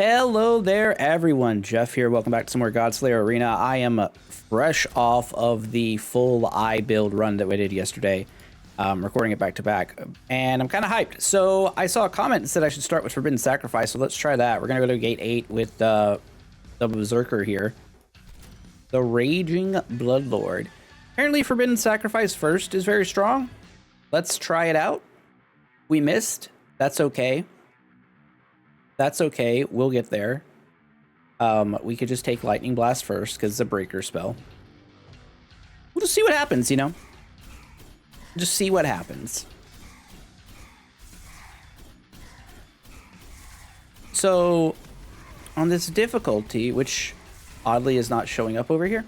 Hello there, everyone. Jeff here. Welcome back to some more Godslayer Arena. I am fresh off of the full eye build run that we did yesterday, recording it back to back, and I'm kind of hyped. So I saw a comment that said I should start with Forbidden Sacrifice, so let's try that. We're gonna go to Gate 8 with the Berserker here, the Raging Bloodlord. Apparently, Forbidden Sacrifice first is very strong. Let's try it out. We missed. That's okay. That's okay. We'll get there. We could just take Lightning Blast first because it's a breaker spell. We'll just see what happens, you know? Just see what happens. So, on this difficulty, which oddly is not showing up over here.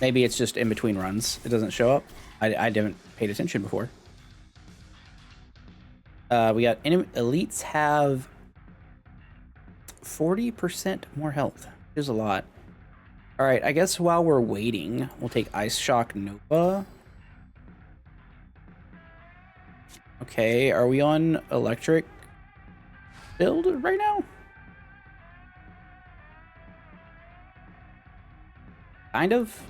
Maybe it's just in between runs. It doesn't show up. I didn't pay attention before. We got elites have 40% more health. There's a lot. All right, I guess while we're waiting, we'll take Ice Shock Nova. Okay, are we on electric build right now? Kind of.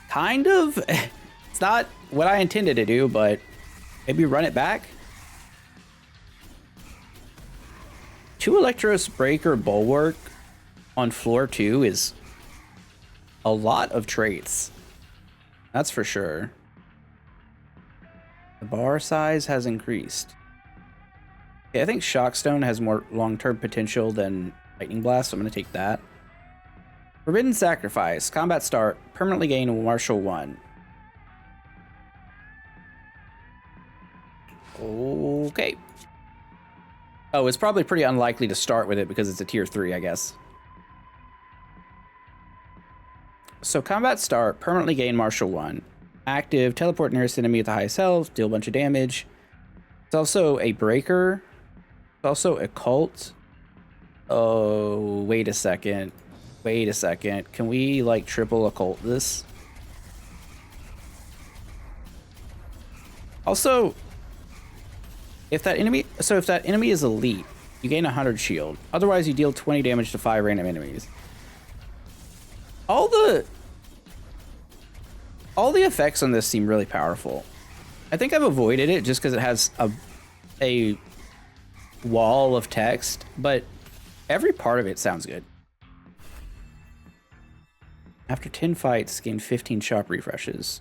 Kind of. It's not what I intended to do, but maybe run it back. 2 Electros Breaker Bulwark on floor 2 is a lot of traits. That's for sure. The bar size has increased. Okay, I think Shockstone has more long-term potential than Lightning Blast, so I'm going to take that. Forbidden Sacrifice. Combat start. Permanently gain Martial 1. Okay. Oh, it's probably pretty unlikely to start with it because it's a tier 3, I guess. So combat start, permanently gain Martial 1. Active, teleport nearest enemy with the highest health, deal a bunch of damage. It's also a breaker. It's also a cult. Oh, wait a second. Wait a second. Can we like triple occult this? Also, if that enemy is elite, you gain 100 shield. Otherwise, you deal 20 damage to 5 random enemies. All the effects on this seem really powerful. I think I've avoided it just because it has a wall of text, but every part of it sounds good. After 10 fights, gain 15 shop refreshes.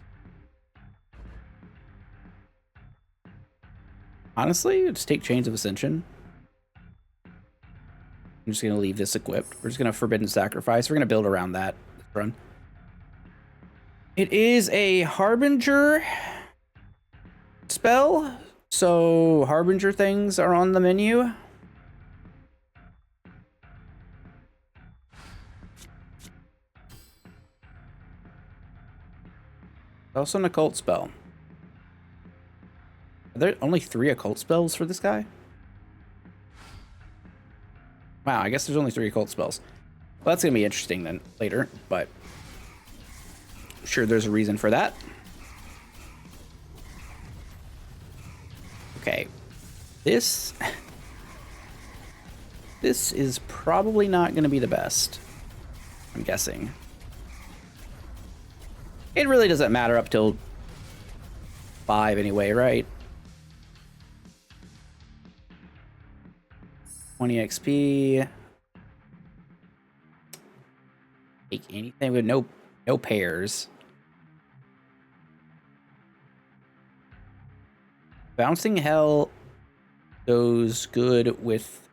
Honestly, just take Chains of Ascension. I'm just going to leave this equipped. We're just going to Forbidden Sacrifice. We're going to build around that run. It is a Harbinger spell, so Harbinger things are on the menu. Also an occult spell. Are there only 3 occult spells for this guy? Wow, I guess there's only 3 occult spells. Well, that's going to be interesting then later, but I'm sure there's a reason for that. Okay. This is probably not going to be the best, I'm guessing. It really doesn't matter up till 5 anyway, right? 20 XP. Take anything with no pairs. Bouncing Hell goes good with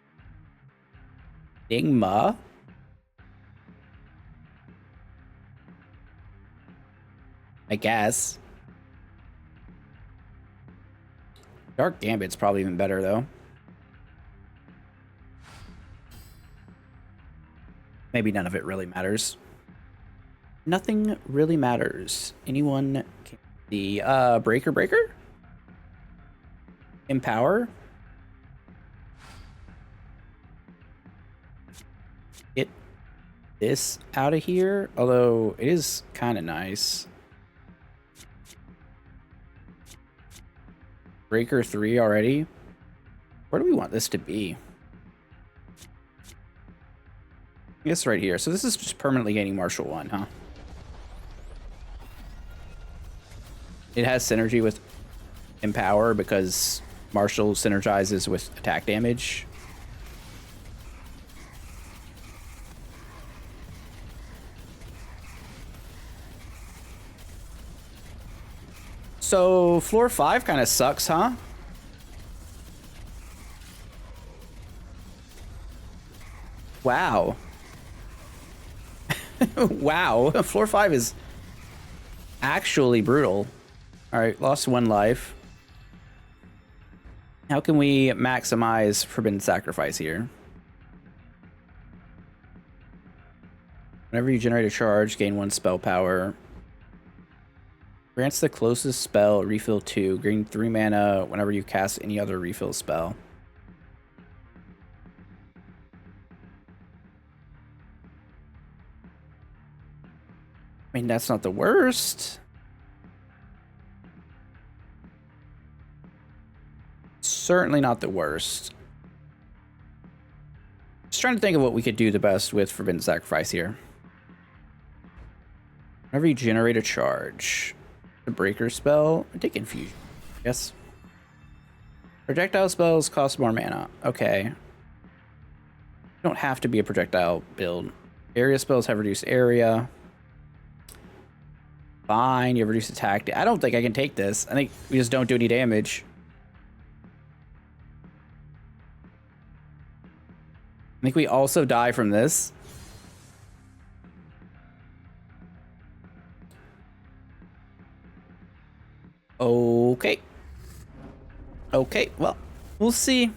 Stigma. I guess. Dark Gambit's probably even better, though. Maybe none of it really matters. Nothing really matters. Anyone can see Breaker? Empower? Get this out of here. Although it is kind of nice. Breaker 3 already. Where do we want this to be? I guess right here. So this is just permanently gaining Martial 1, huh? It has synergy with Empower because Martial synergizes with attack damage. So floor 5 kind of sucks, huh? Wow. Wow. Floor 5 is actually brutal. All right, lost 1 life. How can we maximize Forbidden Sacrifice here? Whenever you generate a charge, gain 1 spell power. Grants the closest spell, refill 2. Gain 3 mana whenever you cast any other refill spell. I mean, that's not the worst. Certainly not the worst. Just trying to think of what we could do the best with Forbidden Sacrifice here. Whenever you generate a charge, the breaker spell, take infusion. Yes. Projectile spells cost more mana. Okay. You don't have to be a projectile build. Area spells have reduced area. Fine, you have reduced attack. I don't think I can take this. I think we just don't do any damage. I think we also die from this. Okay. Okay, well, we'll see.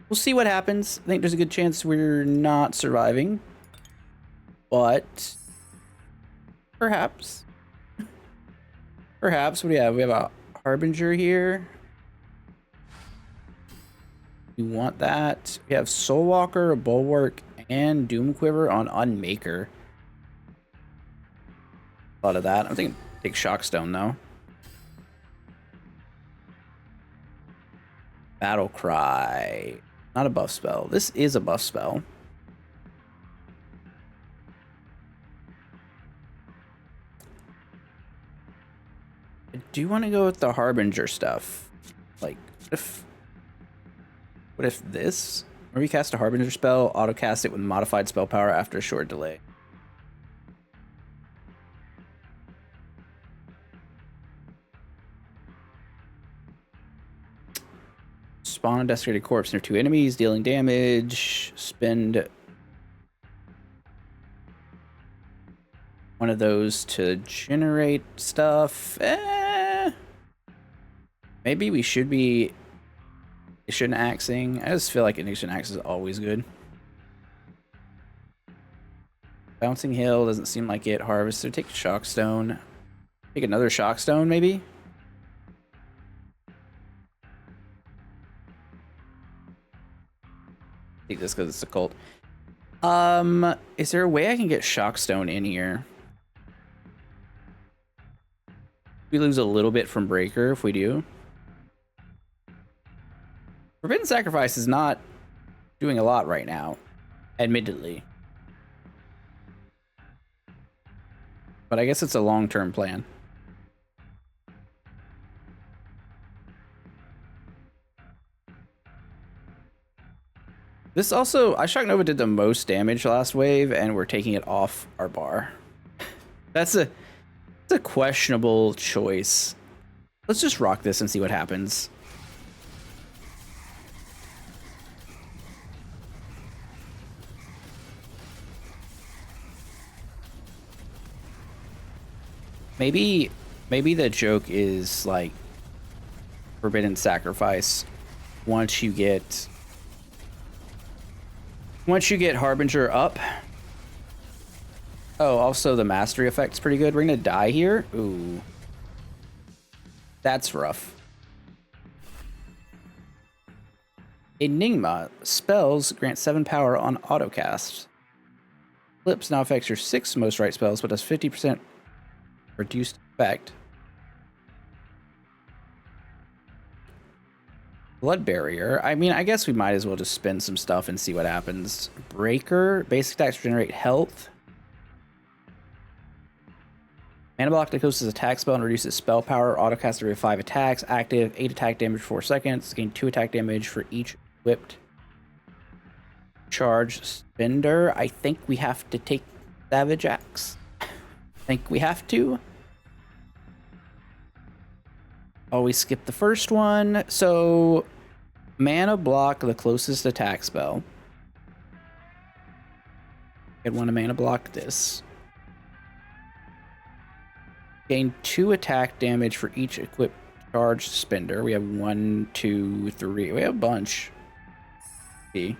We'll see what happens. I think there's a good chance we're not surviving. But perhaps. Perhaps. What do we have? We have a Harbinger here. We want that. We have Soulwalker, a Bulwark, and Doomquiver on Unmaker. A lot of that. I'm thinking take Shockstone though. Battle Cry. Not a buff spell. This is a buff spell. I do want to go with the Harbinger stuff. Like, what if this? Whenever you cast a Harbinger spell, auto cast it with modified spell power after a short delay. Spawn a desecrated corpse near 2 enemies, dealing damage. Spend one of those to generate stuff. Maybe we should be Ignition Axing. I just feel like Ignition Axe is always good. Bouncing Hill doesn't seem like it. Harvester, take Shockstone. Take another Shockstone, maybe? Take this because it's a cult. Is there a way I can get Shockstone in here? We lose a little bit from Breaker if we do. Forbidden Sacrifice is not doing a lot right now, admittedly. But I guess it's a long-term plan. This also, Shock Nova did the most damage last wave, and we're taking it off our bar. That's a questionable choice. Let's just rock this and see what happens. Maybe the joke is like Forbidden Sacrifice once you get Harbinger up. Oh, also the mastery effect's pretty good. We're gonna die here. Ooh. That's rough. Enigma. Spells grant 7 power on autocast. Flips now affects your 6 most right spells, but does 50% reduced effect. Blood barrier. I mean, I guess we might as well just spend some stuff and see what happens. Breaker. Basic attacks generate health. Mana block that goes as attack spell and reduces spell power. Autocast every 5 attacks. Active 8 attack damage for 4 seconds. Gain 2 attack damage for each equipped charge spender. I think we have to take Savage Axe. I think we have to. Always skip the first one. So, mana block the closest attack spell. I'd want to mana block this. Gain 2 attack damage for each equipped charge spender. We have 1, 2, 3. We have a bunch. See.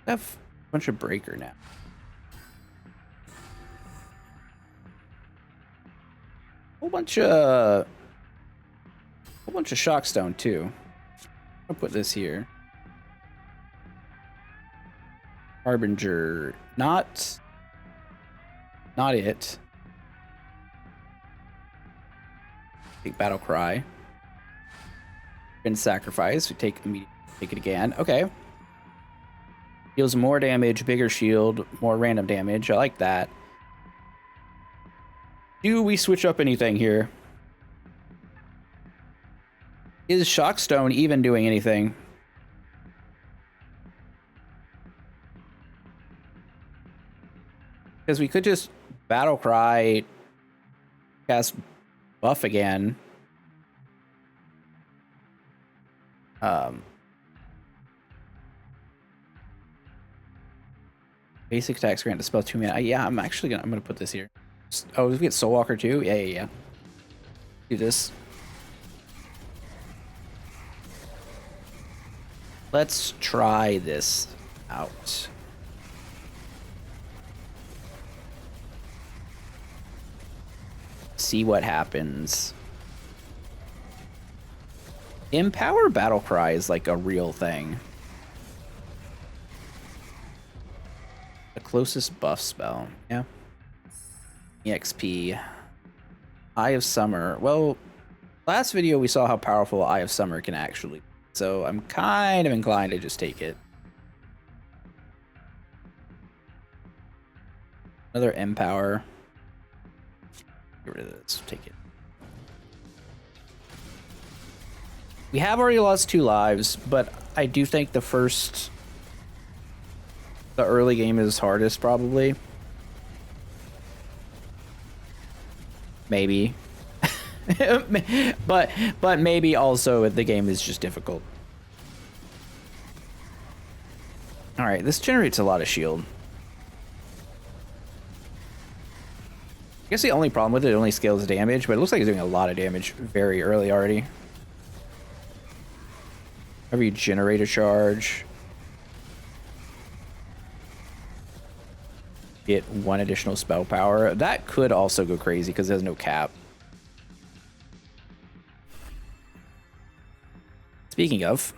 I have a bunch of breaker now. Whole bunch of shockstone too. I'll put this here. Harbinger, not it. Take battle cry. Been sacrificed. We take it again. Okay. Deals more damage, bigger shield, more random damage. I like that. Do we switch up anything here? Is Shockstone even doing anything? Because we could just battle cry, cast buff again. Basic attacks grant the spell 2 mana. Yeah, I'm gonna put this here. Oh, we get Soul Walker too? Yeah. Do this. Let's try this out. See what happens. Empower Battle Cry is like a real thing. The closest buff spell. Yeah. EXP. Eye of Summer. Well, last video we saw how powerful Eye of Summer can actually be. So I'm kind of inclined to just take it. Another Empower. Get rid of this. Take it. We have already lost 2 lives, but I do think the early game is hardest, probably. Maybe. but maybe also the game is just difficult. All right, this generates a lot of shield. I guess the only problem with it only scales damage, but it looks like it's doing a lot of damage very early already. Whenever you generate a charge, get 1 additional spell power. That could also go crazy because it has no cap. Speaking of,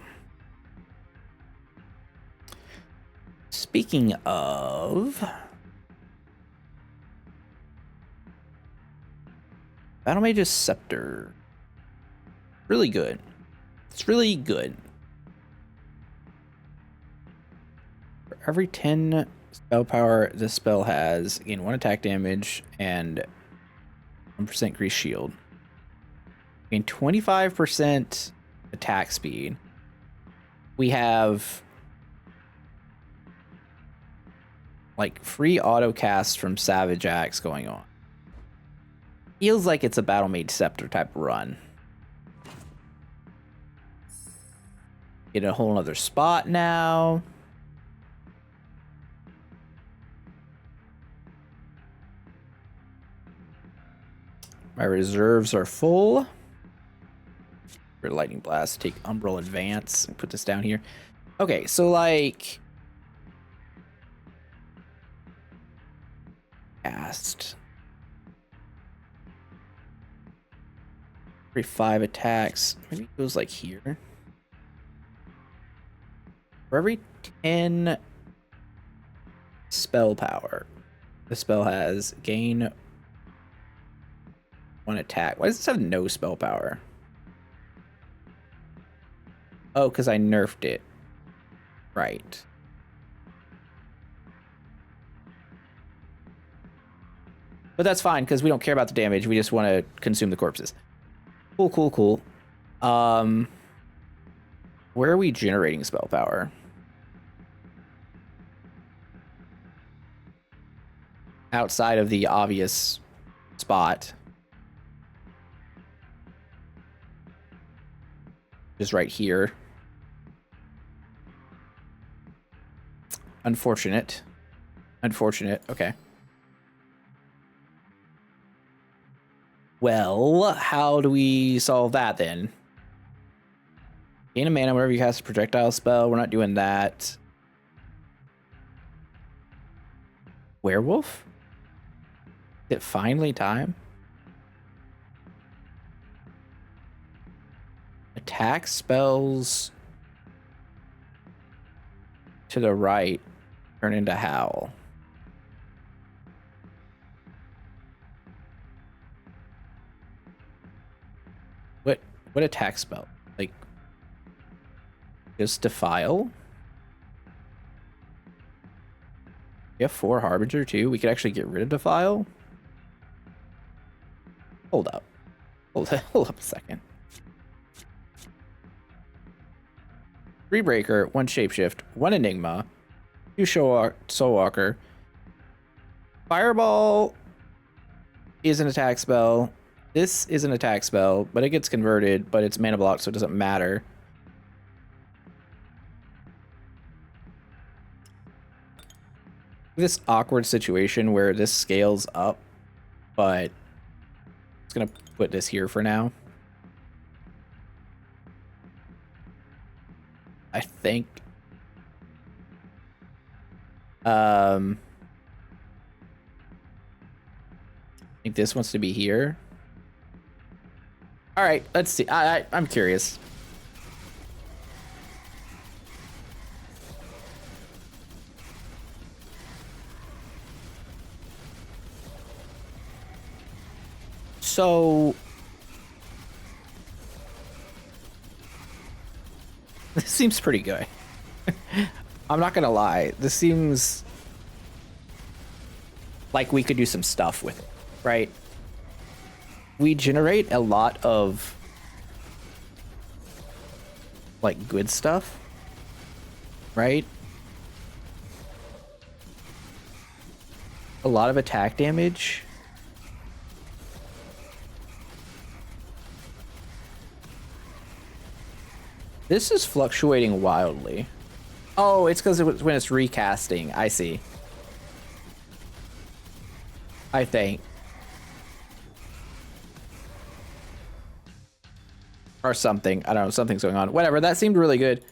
Battle Mage's Scepter. Really good. It's really good. For every 10 spell power this spell has, gain 1 attack damage and 1% increased shield. Gain 25% attack speed. We have like free auto cast from Savage Axe going on. Feels like it's a Battle Mage Scepter type run. Get a whole other spot now. My reserves are full. For Lightning Blast, take Umbral Advance and put this down here. Okay, so like cast. Every 5 attacks. Maybe it goes like here. For every 10 spell power. The spell has gain 1 attack. Why does this have no spell power? Oh, because I nerfed it. Right. But that's fine, because we don't care about the damage. We just want to consume the corpses. Cool, cool, cool. Where are we generating spell power? Outside of the obvious spot. Just right here. Unfortunate. Unfortunate. Okay. Well, how do we solve that then? Gain a mana whenever you cast a projectile spell. We're not doing that. Werewolf? Is it finally time? Attack spells to the right turn into howl. What attack spell? Like just defile? We have 4 Harbinger too. We could actually get rid of defile. Hold up. Hold up a second. 3 Breaker, 1 Shapeshift, 1 Enigma, 2 Soulwalker. Fireball is an attack spell. This is an attack spell, but it gets converted, but it's mana block, so it doesn't matter. This awkward situation where this scales up, but it's gonna put this here for now. I think. I think this wants to be here. All right, let's see. I'm curious. So this seems pretty good. I'm not gonna lie. This seems like we could do some stuff with it, right? We generate a lot of like good stuff, right? A lot of attack damage. This is fluctuating wildly. Oh, it's because when it's recasting. I see. I think. Or something. I don't know. Something's going on. Whatever. That seemed really good.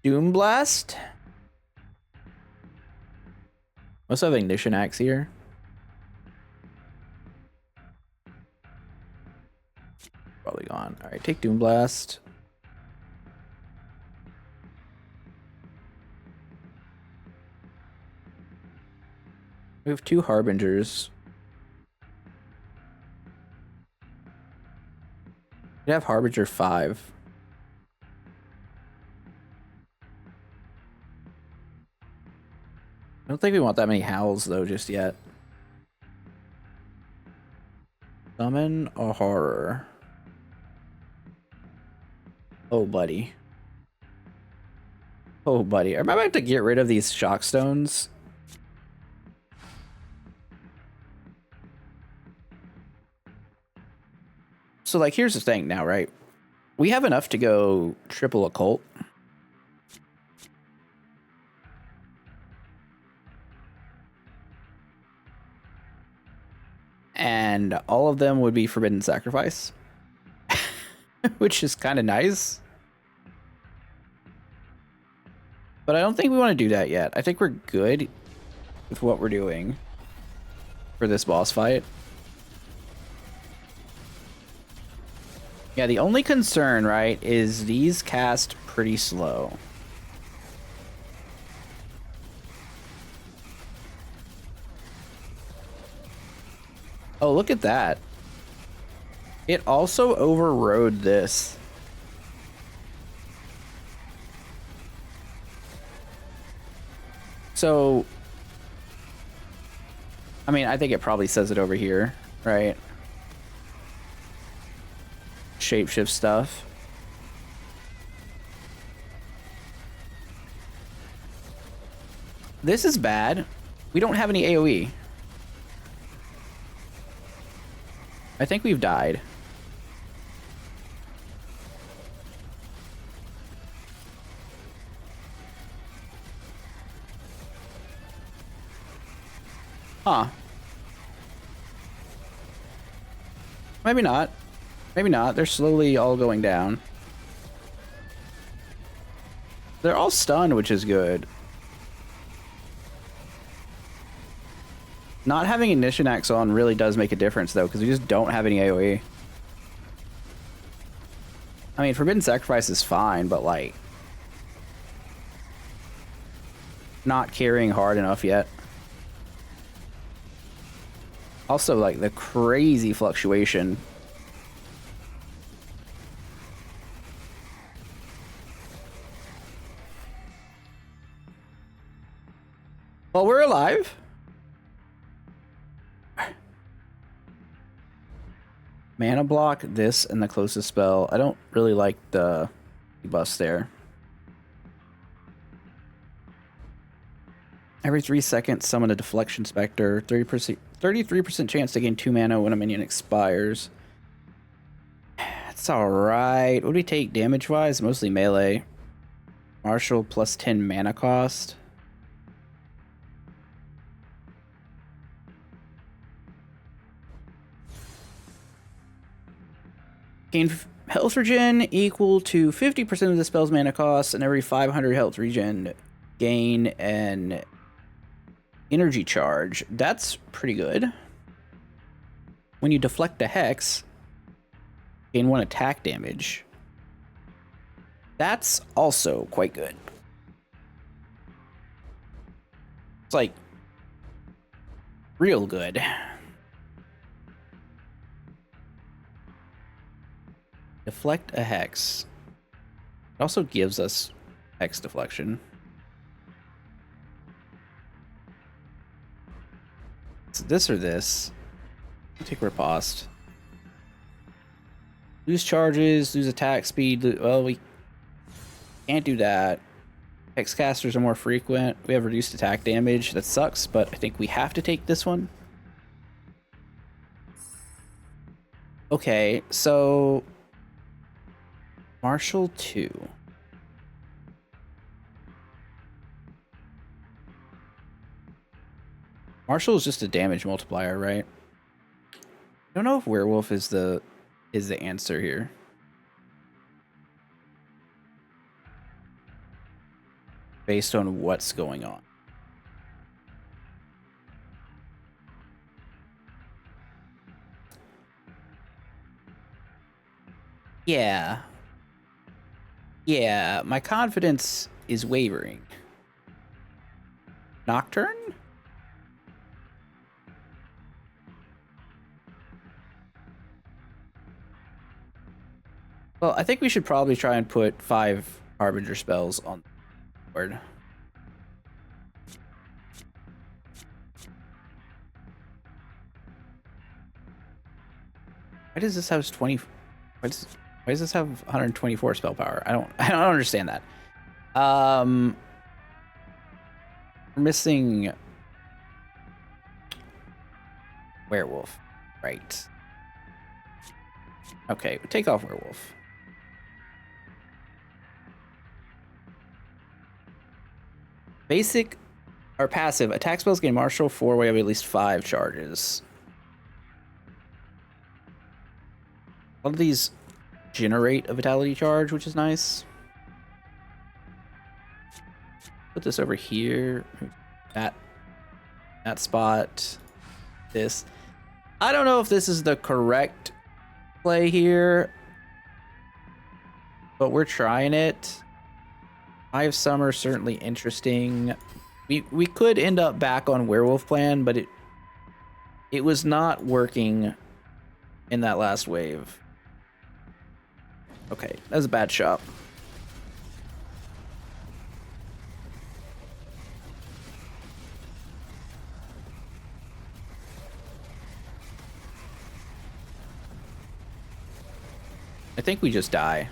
Doom Blast? Let's have Ignition Axe here. Probably gone. All right, take Doom Blast. We have 2 Harbingers. We have Harbinger 5. I don't think we want that many howls though just yet. Summon a horror. Oh, buddy. Oh, buddy. Am I about to get rid of these shock stones? So, like, here's the thing now, right? We have enough to go triple occult. And all of them would be Forbidden Sacrifice. Which is kind of nice. But I don't think we want to do that yet. I think we're good with what we're doing for this boss fight. Yeah, the only concern, right, is these cast pretty slow. Oh, look at that. It also overrode this. So, I mean, I think it probably says it over here, right? Shapeshift stuff. This is bad. We don't have any AoE. I think we've died. Huh. Maybe not. Maybe not. They're slowly all going down. They're all stunned, which is good. Not having Ignition Axe on really does make a difference, though, because we just don't have any AoE. I mean, Forbidden Sacrifice is fine, but, like, not carrying hard enough yet. Also, like, the crazy fluctuation. Well, we're alive. Mana block, this, and the closest spell. I don't really like the buffs there. Every 3 seconds, summon a Deflection Spectre. 33% chance to gain 2 mana when a minion expires. That's alright. What do we take damage-wise? Mostly melee. Martial plus 10 mana cost. Gain health regen equal to 50% of the spell's mana cost, and every 500 health regen gain an energy charge. That's pretty good. When you deflect a hex, gain 1 attack damage. That's also quite good. It's like real good. Deflect a hex. It also gives us hex deflection. It's this or this. Take riposte. Lose charges, lose attack speed. Well, we can't do that. Hex casters are more frequent. We have reduced attack damage. That sucks, but I think we have to take this one. Okay, so Martial 2. Martial is just a damage multiplier, right? I don't know if Werewolf is the answer here. Based on what's going on. Yeah. Yeah, my confidence is wavering. Nocturne? Well, I think we should probably try and put 5 Harbinger spells on the board. Why does this have 20? Why does this have 124 spell power? I don't understand that. We're missing Werewolf, right? Okay, take off Werewolf. Basic or passive attack spells gain martial 4 we have at least 5 charges. A lot of these generate a vitality charge, which is nice. Put this over here. That spot. This. I don't know if this is the correct play here. but we're trying it. Eye of Summer certainly interesting. We could end up back on Werewolf Plan, but it was not working in that last wave. Okay, that was a bad shot. I think we just die.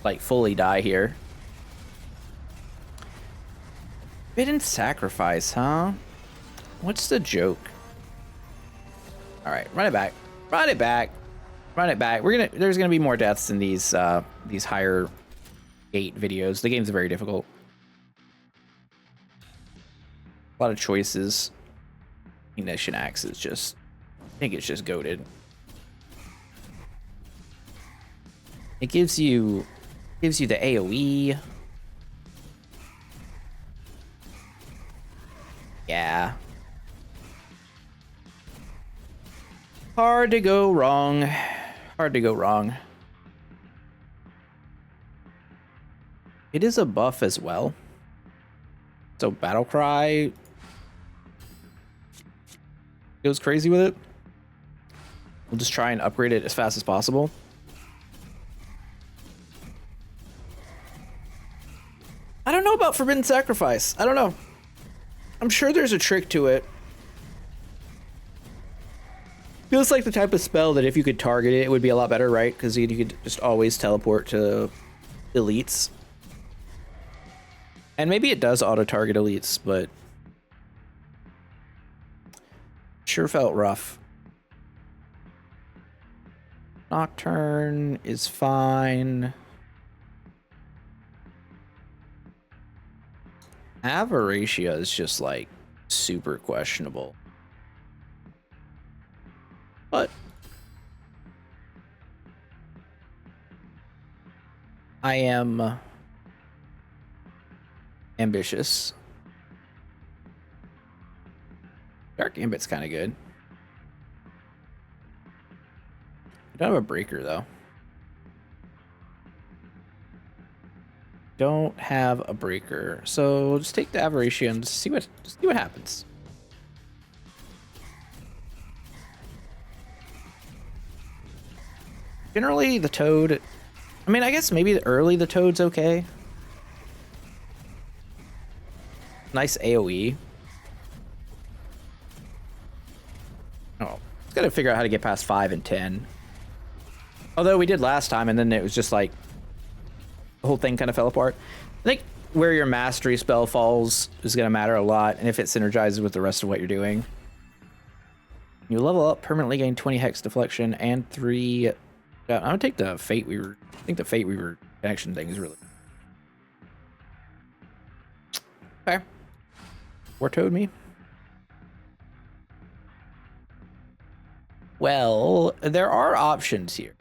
Like, fully die here. Forbidden Sacrifice, huh? What's the joke? Alright, run it back. Run it back. Run it back. There's gonna be more deaths in these higher gate videos. The game's very difficult. A lot of choices. Ignition Axe is just, I think it's just goated. It gives you the AoE. Yeah. Hard to go wrong. Hard to go wrong. It is a buff as well. So Battlecry goes crazy with it. We'll just try and upgrade it as fast as possible. I don't know about Forbidden Sacrifice. I don't know. I'm sure there's a trick to it. Feels like the type of spell that if you could target it, it would be a lot better, right? Because you could just always teleport to elites. And maybe it does auto-target elites, but sure felt rough. Nocturne is fine. Avaricia is just like super questionable. But I am ambitious. Dark Gambit's kind of good. I don't have a breaker though. Don't have a breaker, so just take the Avaricia and see what happens. Generally, the Toad. I mean, I guess maybe early the Toad's okay. Nice AoE. Oh, it's gotta figure out how to get past 5 and 10. Although we did last time, and then it was just like the whole thing kind of fell apart. I think where your mastery spell falls is going to matter a lot, and if it synergizes with the rest of what you're doing. You level up, permanently gain 20 hex deflection and 3. I'm gonna take the Fate Weaver. I think the Fate Weaver connection thing is really okay. War Toad me. Well, there are options here.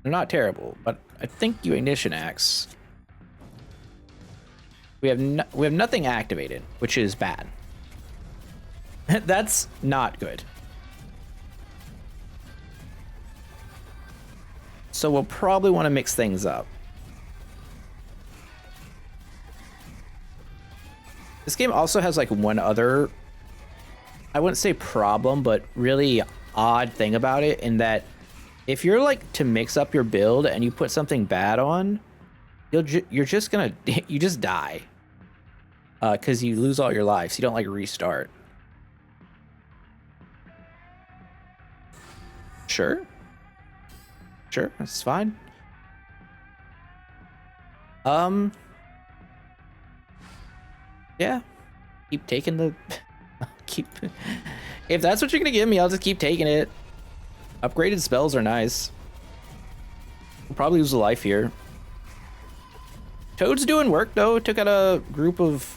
They're not terrible, but I think you Ignition Axe. We have nothing activated, which is bad. That's not good. So we'll probably want to mix things up. This game also has like one other, I wouldn't say problem, but really odd thing about it, in that if you're like to mix up your build and you put something bad on, you're just gonna, you just die. Because you lose all your lives. You don't like restart. Sure. Sure, that's fine. Yeah. Keep taking the if that's what you're gonna give me, I'll just keep taking it. Upgraded spells are nice. We'll probably lose a life here. Toad's doing work though. Took out a group of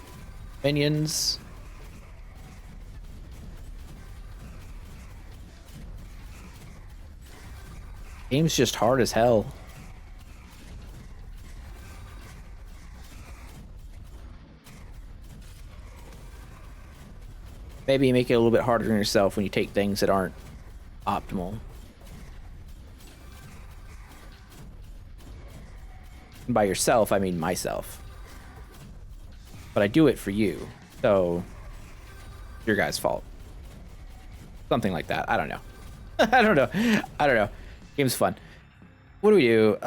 minions. Game's just hard as hell. Maybe make it a little bit harder on yourself when you take things that aren't optimal. And by yourself, I mean myself. But I do it for you. So, your guys' fault. Something like that. I don't know. I don't know. I don't know. Game's fun. What do we do?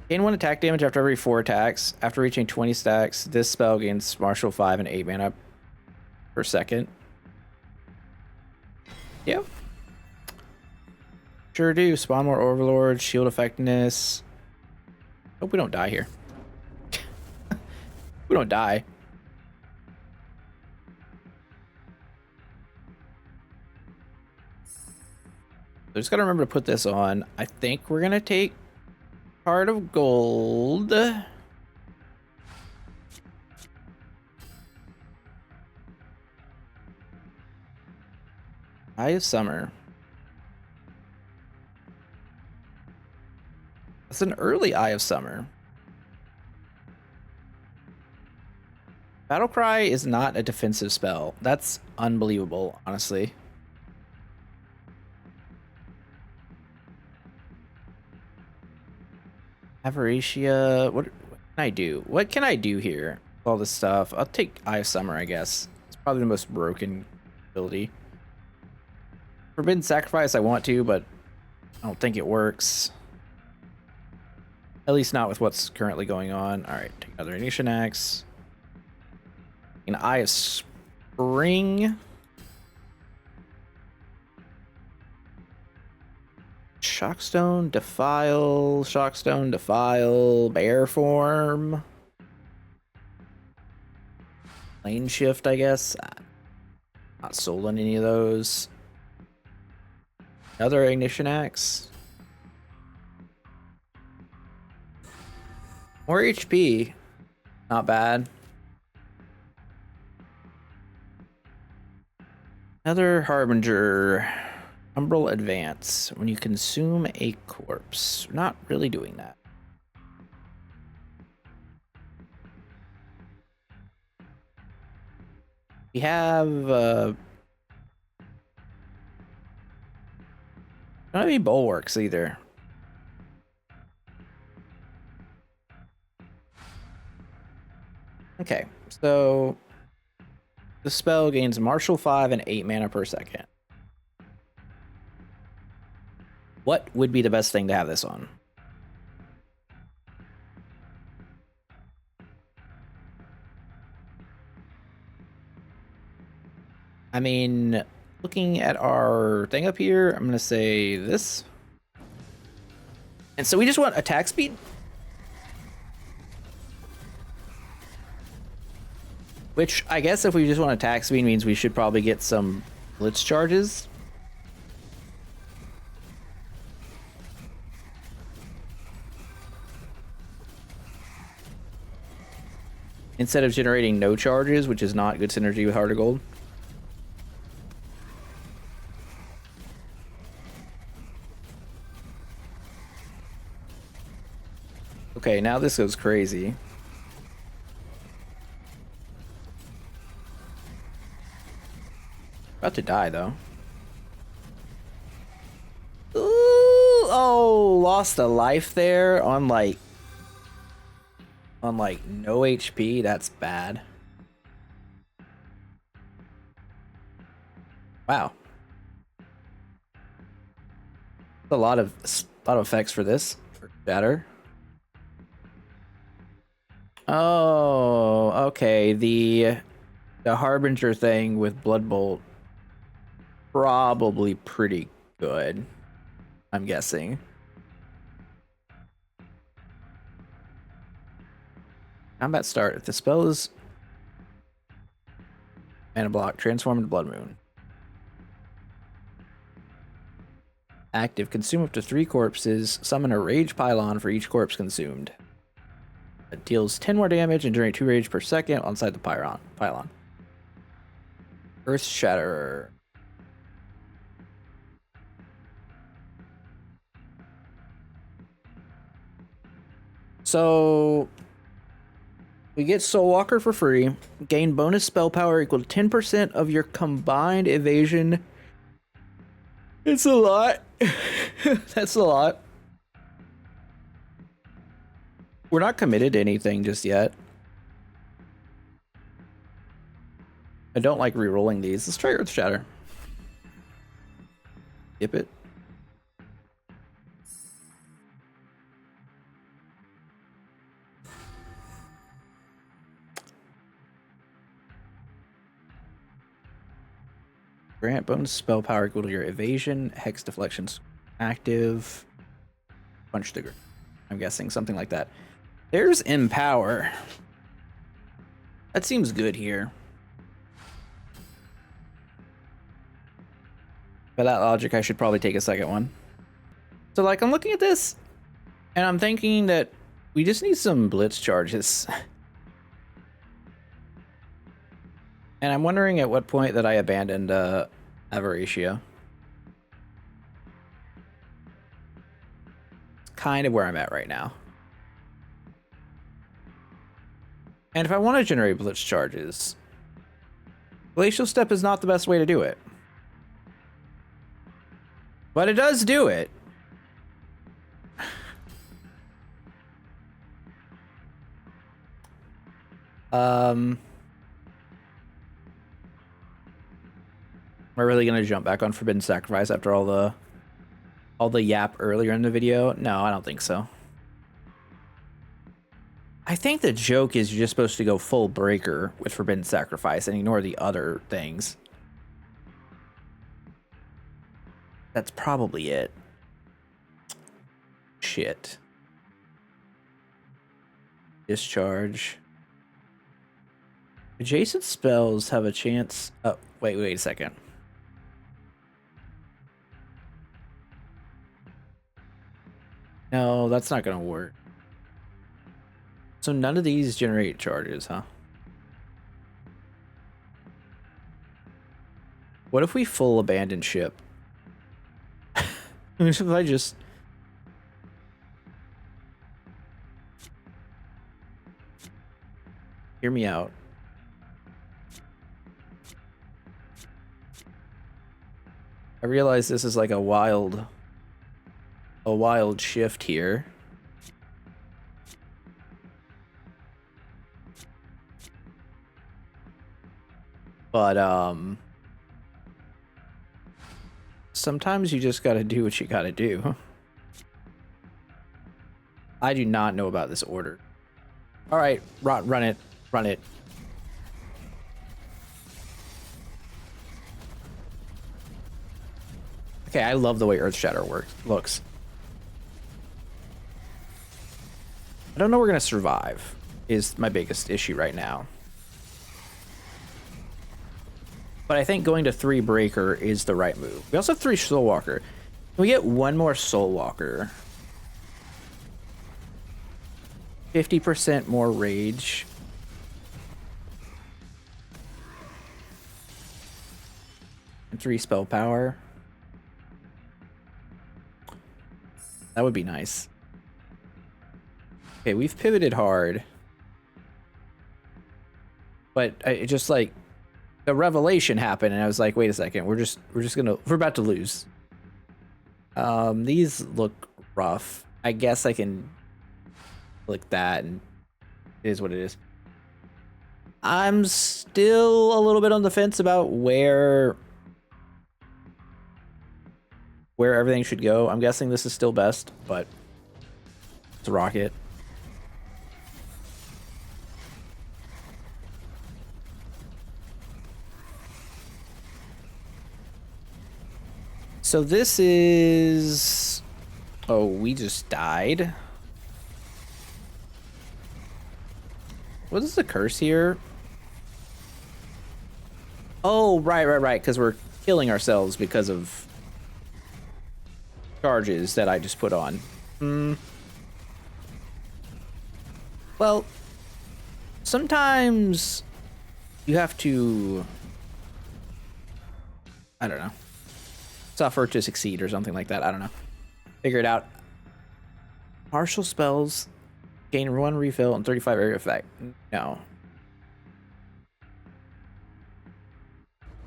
Gain 1 attack damage after every 4 attacks. After reaching 20 stacks, this spell gains martial 5 and 8 mana per second. Yep. Sure do. Spawn more overlords, shield effectiveness. Hope we don't die here. We don't die. I just gotta remember to put this on. I think we're gonna take Heart of Gold. Eye of Summer. That's an early Eye of Summer. Battlecry is not a defensive spell. That's unbelievable, honestly. Avaricia. What can I do? What can I do here? All this stuff. I'll take Eye of Summer, I guess. It's probably the most broken ability. Forbidden Sacrifice, I want to, but I don't think it works. At least not with what's currently going on. Alright, take another Ignition Axe. An Eye of Spring. Shockstone, Defile, Bear Form. Lane Shift, I guess. Not sold on any of those. Another Ignition Axe. More HP. Not bad. Another Harbinger. Umbral Advance. When you consume a corpse. We're not really doing that. We have don't have any bulwarks either. Okay, so the spell gains martial 5 and 8 mana per second. What would be the best thing to have this on? I mean, looking at our thing up here, I'm going to say this. And so we just want attack speed? Which, I guess if we just want attack speed means we should probably get some blitz charges. Instead of generating no charges, which is not good synergy with Heart of Gold. Okay, now this goes crazy. About to die, though. Ooh, oh, lost a life there on like no HP. That's bad. Wow. A lot of effects for this. Better. Oh, okay. The Harbinger thing with Blood Bolt. Probably pretty good, I'm guessing. Combat start. If the spell is mana block, transform into Blood Moon. Active. Consume up to 3 corpses. Summon a rage pylon for each corpse consumed. It deals 10 more damage and generate 2 rage per second onside the pylon. Earth Shatterer. So we get Soul Walker for free. Gain bonus spell power equal to 10% of your combined evasion. It's a lot. That's a lot. We're not committed to anything just yet. I don't like re-rolling these. Let's try Earth Shatter. Skip it. Grant bonus spell power equal to your evasion, hex deflections active, punch the ground. I'm guessing something like that. There's Empower. That seems good here. By that logic, I should probably take a second one. So, like, I'm looking at this, and I'm thinking that we just need some blitz charges. And I'm wondering at what point that I abandoned Avaratio. It's kind of where I'm at right now. And if I want to generate blitz charges, Glacial Step is not the best way to do it. But it does do it. Am I really gonna jump back on Forbidden Sacrifice after all the yap earlier in the video? No, I don't think so. I think the joke is you're just supposed to go full breaker with Forbidden Sacrifice and ignore the other things. That's probably it. Shit. Discharge. Adjacent spells have a chance. Oh, wait a second. No, that's not gonna work. So none of these generate charges, huh? What if we full abandon ship? If I just... Hear me out. I realize this is like a wild shift here. But sometimes you just gotta do what you gotta do. I do not know about this order. All right, run it. Okay, I love the way Earth Shatter looks. I don't know we're gonna survive, is my biggest issue right now. But I think going to 3 Breaker is the right move. We also have 3 Soul Walker. Can we get one more Soul Walker? 50% more Rage. And 3 Spell Power. That would be nice. Okay, we've pivoted hard. But it just like... The revelation happened, and I was like, "Wait a second, we're about to lose." These look rough. I guess I can click that, and it is what it is. I'm still a little bit on the fence about where everything should go. I'm guessing this is still best, but it's a rocket. So this is... Oh, we just died. What is the curse here? Oh, right. Because we're killing ourselves because of charges that I just put on. Well, sometimes you have to... I don't know. Suffer to succeed or something like that. I don't know. Figure it out. Partial spells gain 1 refill and 35 area effect. No.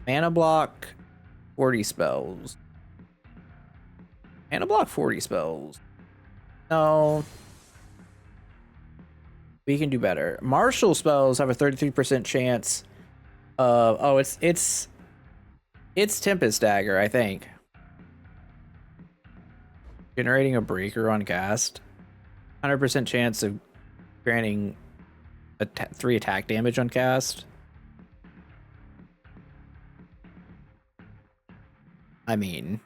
Mana block 40 spells. Mana block 40 spells. No. We can do better. Martial spells have a 33% chance of... Oh, it's Tempest Dagger, I think. Generating a breaker on cast. 100% chance of granting 3 attack damage on cast. I mean...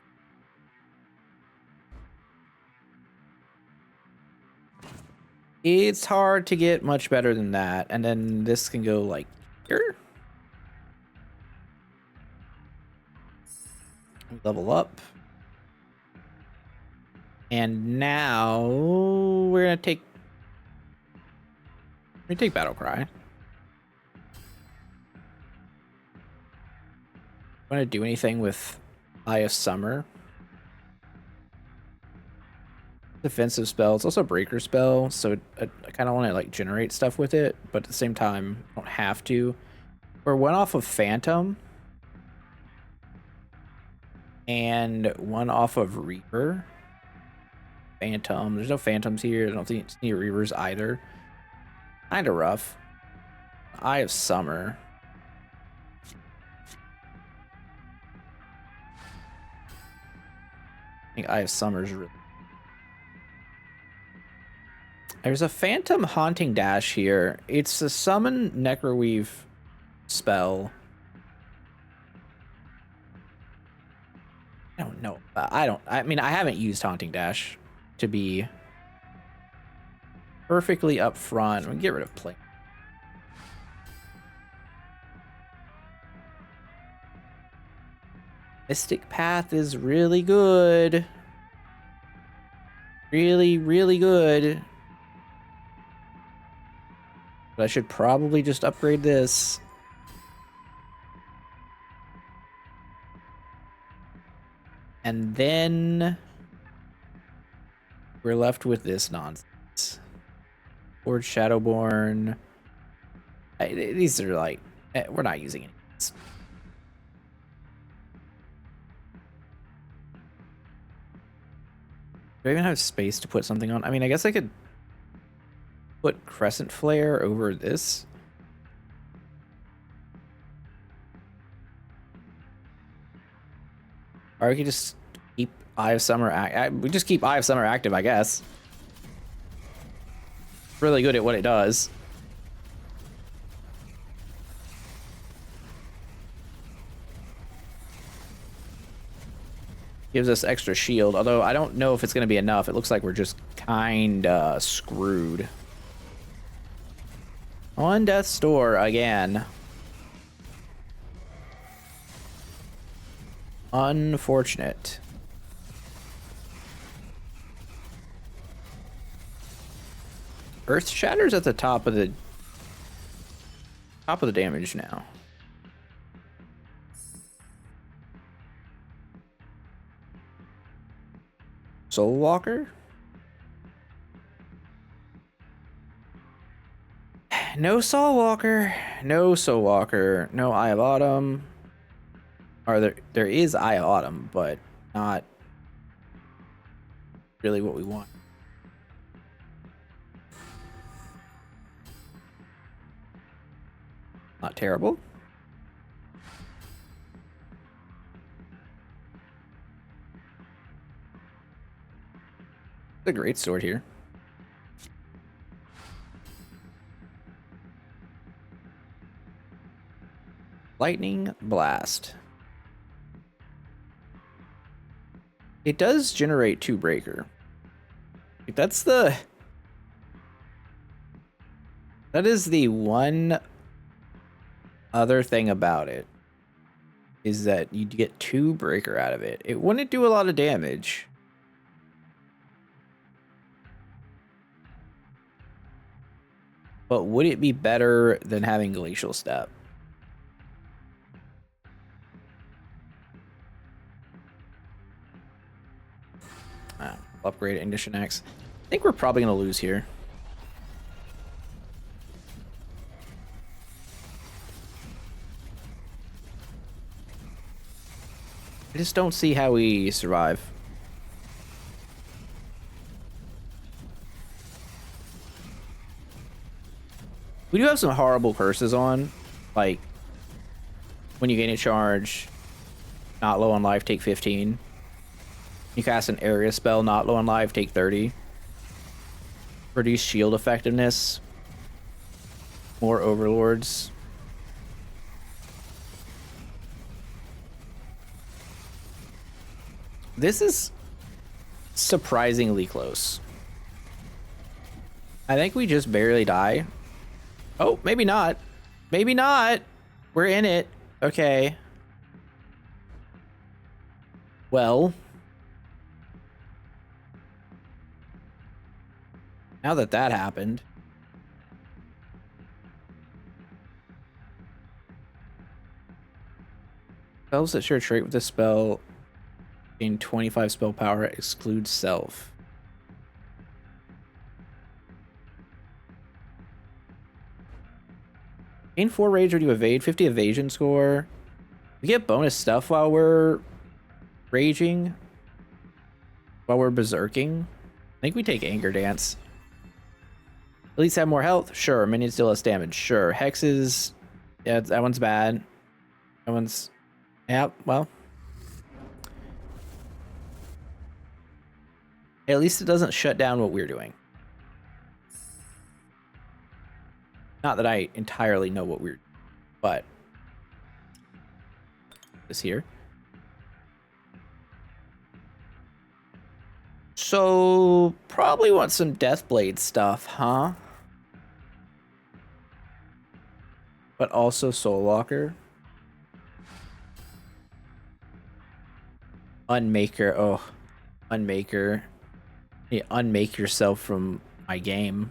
It's hard to get much better than that. And then this can go like here. Level up. And now we're gonna take Battle Cry. Want to do anything with Eye of Summer? Defensive spell. It's also a breaker spell, so I kind of want to like generate stuff with it, but at the same time, I don't have to. We're one off of Phantom and one off of Reaper. Phantom. There's no Phantoms here. I don't think it's any Reapers either. Kind of rough. Eye of Summer. I think Eye of Summer's really... There's a Phantom Haunting Dash here. It's a summon Necroweave spell. I don't know. I mean, I haven't used Haunting Dash to be perfectly upfront. I'm gonna get rid of play. Mystic Path is really good. Really, really good. But I should probably just upgrade this. And then we're left with this nonsense. Forge Shadowborn. These are like, we're not using any of this. Do I even have space to put something on? I mean, I guess I could put Crescent Flare over this. Or we could just keep Eye of Summer we just keep Eye of Summer active, I guess. Really good at what it does. Gives us extra shield, although I don't know if it's going to be enough. It looks like we're just kinda screwed. On Death's Door again. Unfortunate. Earth Shatter's at the top of the damage now. Soul Walker? No Soul Walker. No Soul Walker. No Eye of Autumn. Or there is Eye of Autumn, but not really what we want. Not terrible. It's a great sword here. Lightning Blast. It does generate 2 breaker. That is the one other thing about it, is that you get 2 breaker out of it. It wouldn't do a lot of damage. But would it be better than having Glacial Step? Upgrade Ignition Axe. I think we're probably going to lose here. I just don't see how we survive. We do have some horrible curses on, like when you gain a charge, not low on life, take 15. You cast an area spell, not low on life, take 30. Reduce shield effectiveness. More overlords. This is surprisingly close. I think we just barely die. Oh, maybe not. Maybe not. We're in it. Okay. Well. Now that that happened. Spells that share a trait with this spell gain 25 spell power, excludes self. Gain 4 rage when you evade, 50 evasion score. We get bonus stuff while we're raging. While we're berserking. I think we take Anger Dance. At least have more health? Sure. Minions deal less damage? Sure. Hexes. Yeah, that one's bad. That one's... Yeah, well. At least it doesn't shut down what we're doing. Not that I entirely know what we're... But... This here. So... Probably want some Deathblade stuff, huh? But also Soulwalker. Unmaker. Oh. Unmaker. You unmake yourself from my game.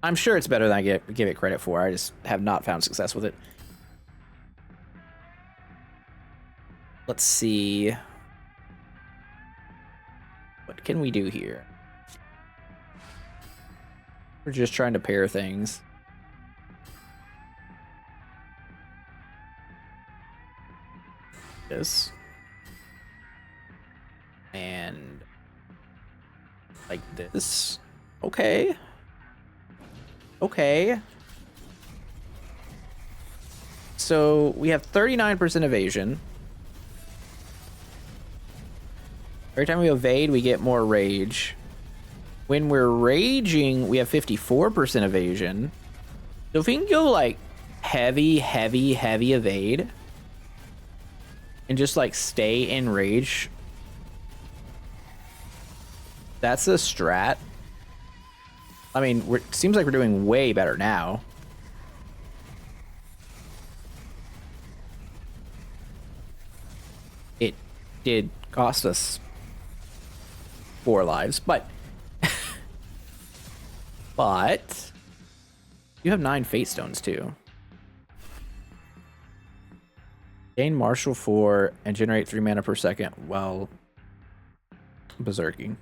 I'm sure it's better than I give it credit for. I just have not found success with it. Let's see. What can we do here? We're just trying to pair things. This. And like this. Okay. Okay. So we have 39% evasion. Every time we evade, we get more rage. When we're raging, we have 54% evasion. So if we can go like heavy evade and just like stay in rage, that's a strat. I mean, it seems like we're doing way better now. It did cost us 4 lives, but but you have 9 fate stones too. Gain martial 4 and generate 3 mana per second while berserking.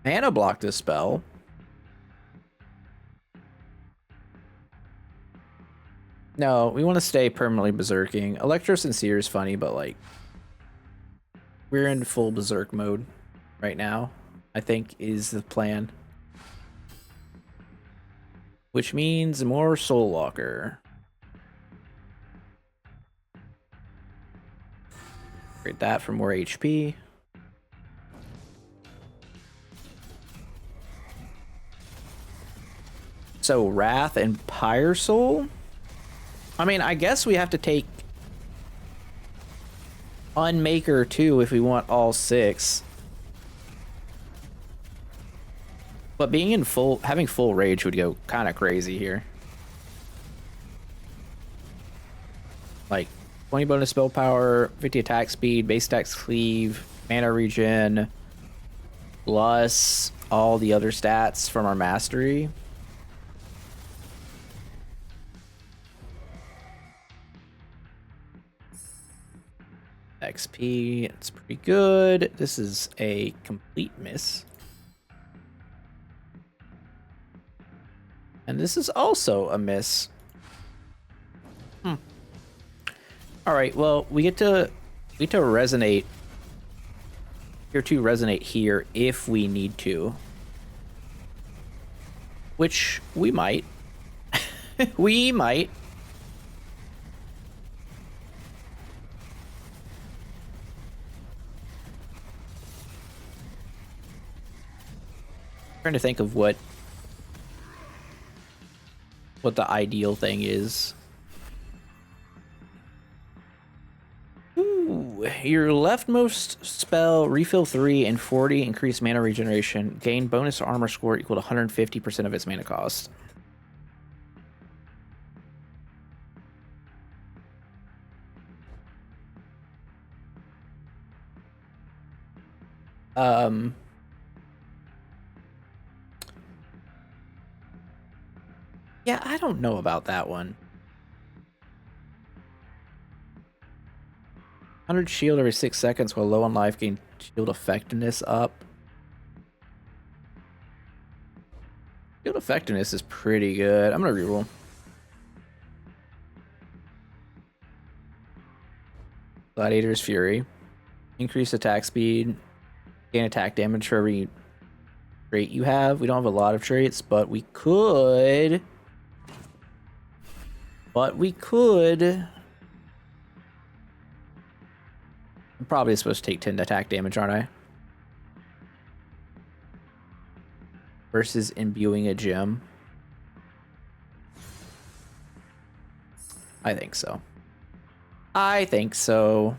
Mana block this spell. No, we want to stay permanently berserking. Electro Sincere is funny, but like we're in full berserk mode right now, I think is the plan. Which means more Soulwalker. Create that for more HP. So Wrath and Pyre Soul? I mean, I guess we have to take Unmaker too if we want all 6. But being in having full rage would go kind of crazy here. Like 20 bonus spell power, 50 attack speed, base attack cleave, mana regen, plus all the other stats from our mastery. XP, it's pretty good. This is a complete miss. And this is also a miss. All right, well, we get to resonate. Here to resonate here if we need to. which we might. We might. Trying to think of what the ideal thing is. Ooh, your leftmost spell, refill 3 and 40 increased mana regeneration. Gain bonus armor score equal to 150% of its mana cost. Yeah, I don't know about that one. 100 shield every 6 seconds while low on life, gain shield effectiveness up. Shield effectiveness is pretty good. I'm gonna reroll. Gladiator's Fury. Increase attack speed. Gain attack damage for every trait you have. We don't have a lot of traits, but we could. I'm probably supposed to take 10 attack damage, aren't I? Versus imbuing a gem. I think so. I think so.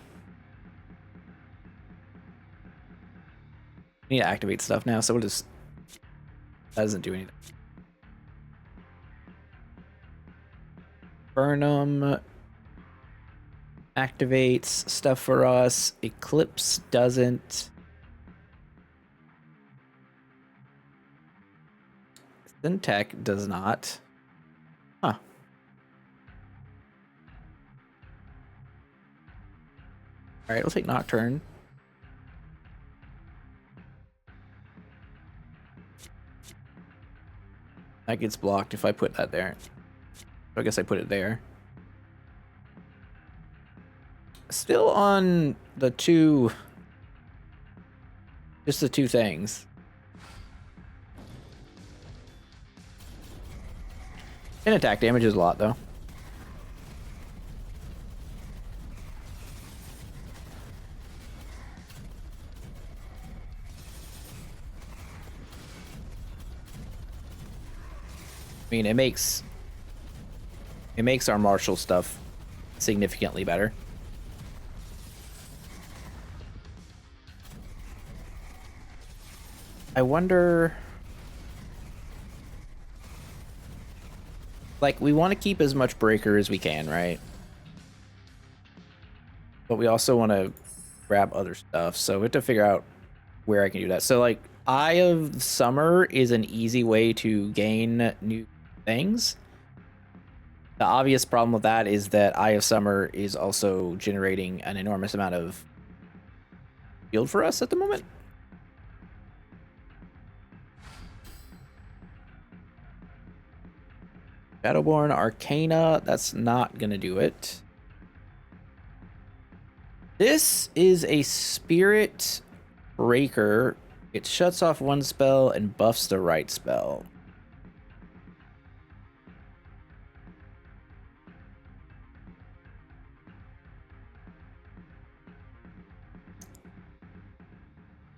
We need to activate stuff now, so we'll just... That doesn't do anything. Burnham activates stuff for us. Eclipse doesn't. Syntech does not. Huh. Alright, we'll take Nocturne. That gets blocked if I put that there. So I guess I put it there. Still on the two... Just the two things. And attack damage is a lot, though. I mean, it makes our martial stuff significantly better. I wonder... Like, we want to keep as much breaker as we can, right? But we also want to grab other stuff, so we have to figure out where I can do that. So, like, Eye of Summer is an easy way to gain new things. The obvious problem with that is that Eye of Summer is also generating an enormous amount of shield for us at the moment. Battleborn Arcana, that's not gonna do it. This is a Spirit Breaker. It shuts off one spell and buffs the right spell.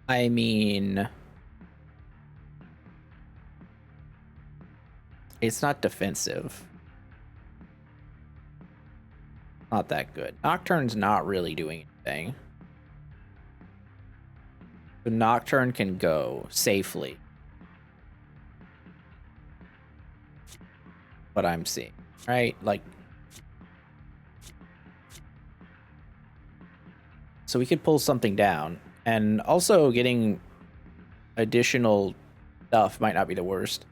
I mean... It's not defensive. Not that good. Nocturne's not really doing anything. So Nocturne can go safely. What I'm seeing, right? Like... So we could pull something down. And also getting additional stuff might not be the worst.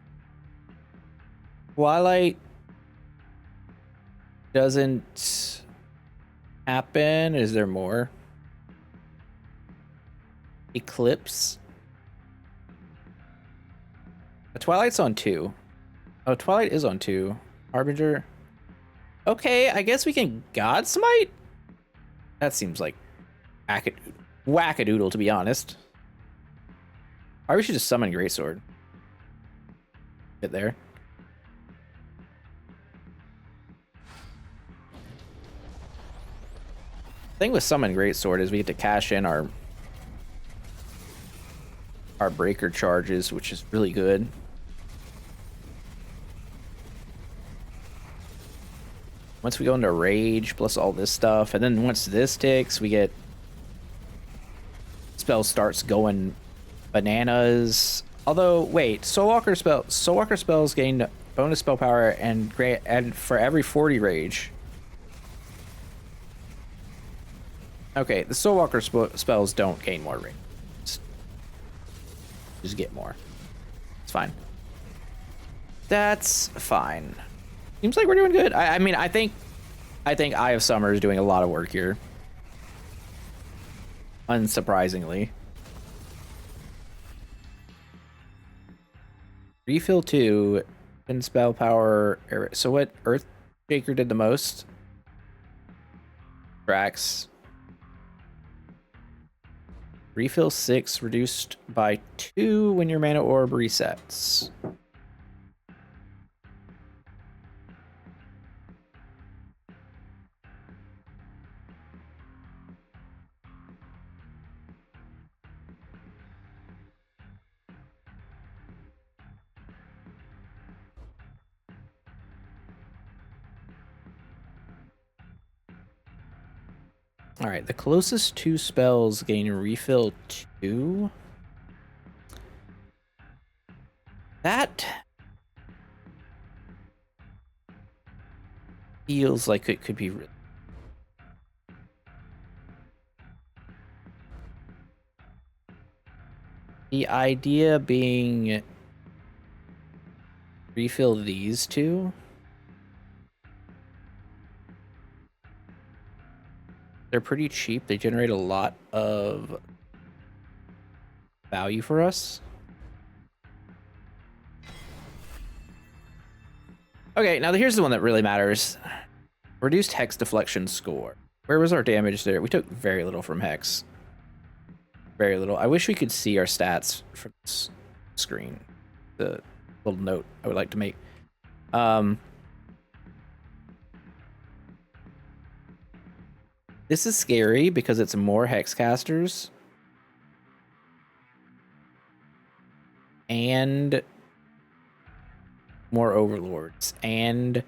Twilight doesn't happen. Is there more? Eclipse. Twilight's on 2. Oh, Twilight is on 2. Harbinger. Okay, I guess we can Godsmite? That seems like wackadoodle, to be honest. Or we should just summon Greatsword. get there. Thing with Summon Greatsword is we get to cash in our breaker charges, which is really good. Once we go into rage plus all this stuff, and then once this ticks, we get spell starts going bananas. Although wait, Soulwalker spells gain bonus spell power and for every 40 rage. Okay, the Soulwalker spells don't gain more rage. Just get more. It's fine. That's fine. Seems like we're doing good. I mean, I think Eye of Summer is doing a lot of work here. Unsurprisingly. Refill 2 and spell power. So what Earthshaker did the most? Drax. Refill 6 reduced by 2 when your mana orb resets. All right, the closest 2 spells gain refill 2. That feels like it could be really. The idea being refill these 2. They're pretty cheap. They generate a lot of value for us. Okay, now here's the one that really matters. Reduced Hex Deflection score. Where was our damage there? We took very little from Hex. Very little. I wish we could see our stats from this screen. The little note I would like to make. This is scary because it's more Hexcasters. And more Overlords. And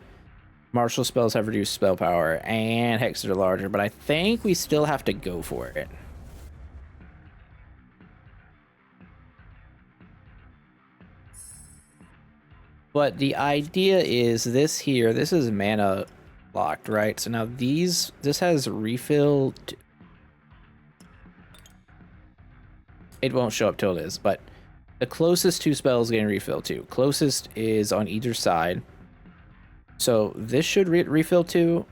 martial spells have reduced spell power. And hexes are larger. But I think we still have to go for it. But the idea is this here. This is mana locked, right? So now this has refill. It won't show up till it is, but the closest 2 spells gain refill 2. Closest is on either side. So this should refill 2.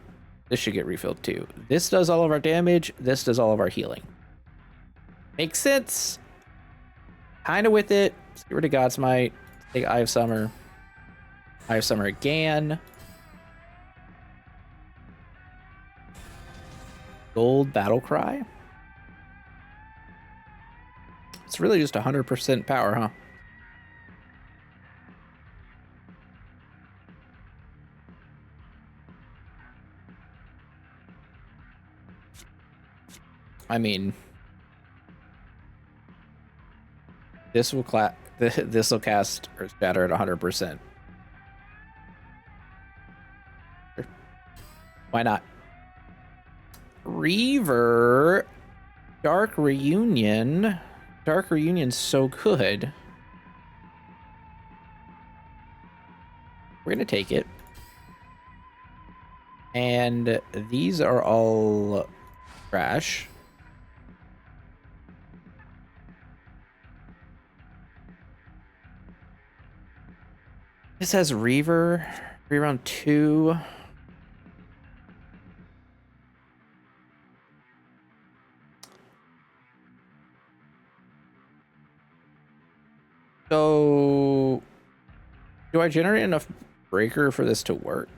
This should get refilled 2. This does all of our damage. This does all of our healing. Makes sense. Kind of with it. Let's get rid of Godsmite. Take Eye of Summer. Eye of Summer again. Gold Battle Cry. It's really just 100% power, huh? I mean, this will cast Earth Shatter at 100%. Why not? Reaver, Dark Reunion's so good. We're gonna take it. And these are all trash. This has Reaver, reround 2. So, do I generate enough breaker for this to work?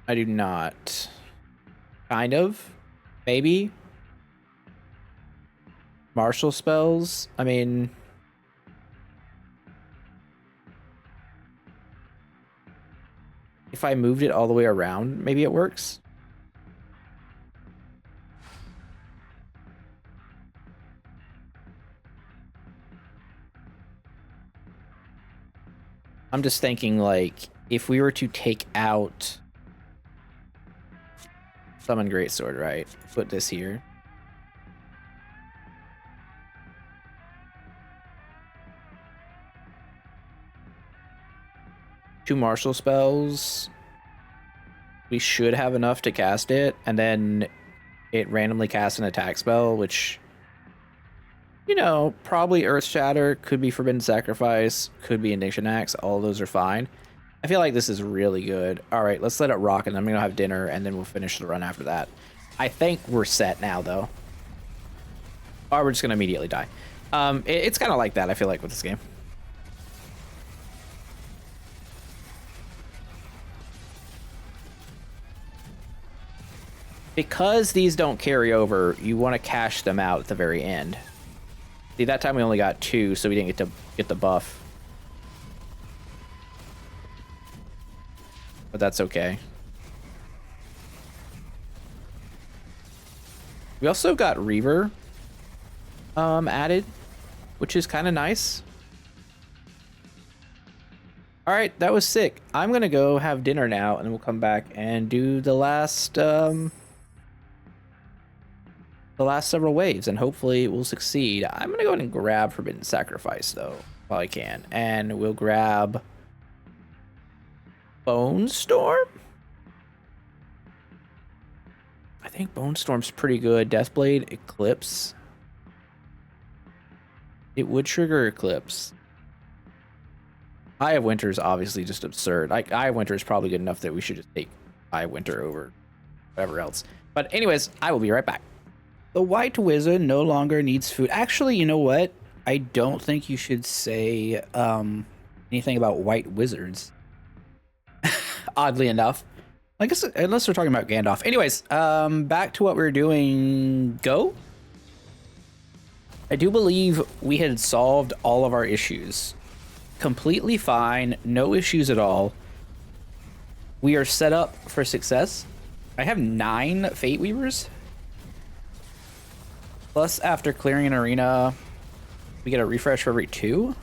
I do not. Kind of. Maybe. Martial spells. I mean, if I moved it all the way around, maybe it works. I'm just thinking, like, if we were to take out Summon Greatsword, right? Put this here. Two martial spells. We should have enough to cast it, and then it randomly casts an attack spell, which, you know, probably Earth Shatter, could be Forbidden Sacrifice, could be Indignation Axe. All those are fine. I feel like this is really good. All right, let's let it rock, and I'm gonna have dinner, and then we'll finish the run after that. I think we're set now, though. Or we're just gonna immediately die. It's kind of like that, I feel like, with this game. Because these don't carry over, you want to cash them out at the very end. See, that time we only got 2, so we didn't get the buff. But that's okay. We also got Reaver added, which is kind of nice. All right, that was sick. I'm gonna go have dinner now, and then we'll come back and do the last several waves, and hopefully we'll succeed. I'm gonna go ahead and grab Forbidden Sacrifice though, while I can, and we'll grab Bone Storm. I think Bone Storm's pretty good. Deathblade, Eclipse. It would trigger Eclipse. Eye of Winter is obviously just absurd. Like, Eye of Winter is probably good enough that we should just take Eye of Winter over whatever else. But anyways, I will be right back. The White Wizard no longer needs food. Actually, you know what? I don't think you should say anything about White Wizards. Oddly enough. I guess, unless we're talking about Gandalf. Anyways, back to what we were doing. Go? I do believe we had solved all of our issues. Completely fine. No issues at all. We are set up for success. I have 9 Fate Weavers. Plus, after clearing an arena, we get a refresh for every 2.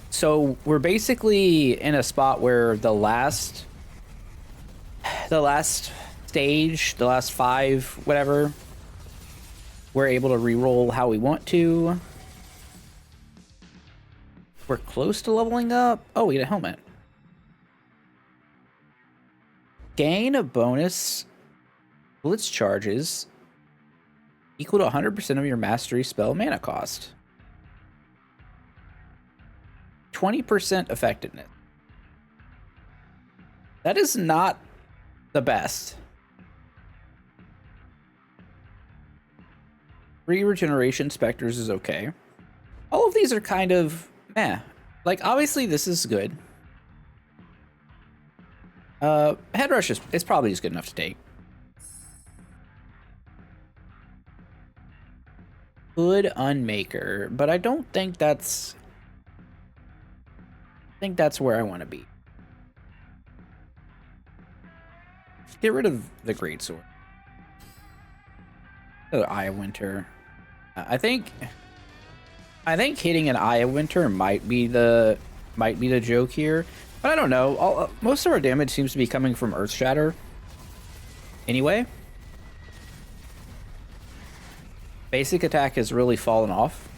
So we're basically in a spot where the last stage, the last 5, whatever, we're able to reroll how we want to. We're close to leveling up. Oh, we get a helmet. Gain a bonus blitz charges equal to 100% of your mastery spell mana cost. 20% effectiveness. That is not the best. Free regeneration specters is okay. All of these are kind of meh. Like, obviously this is good. Head rush is probably just good enough to take. Good Unmaker, but I don't think that's... I think that's where I want to be. Get rid of the Greatsword. The Eye of Winter. I think hitting an Eye of Winter might be the joke here, but I don't know. Most of our damage seems to be coming from Earth Shatter. Anyway, basic attack has really fallen off.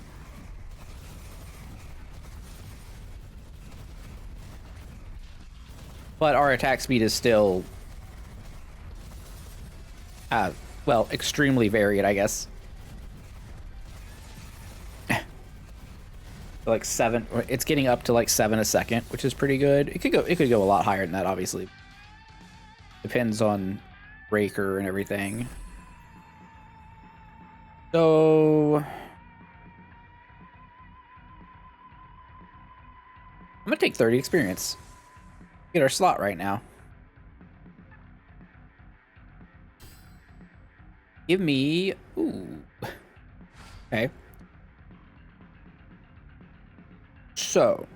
But our attack speed is still, well, extremely varied, I guess. Like 7, it's getting up to like 7 a second, which is pretty good. It could go a lot higher than that, obviously. Depends on Breaker and everything. So I'm gonna take 30 experience. Get our slot right now. Give me... Ooh. Okay. So.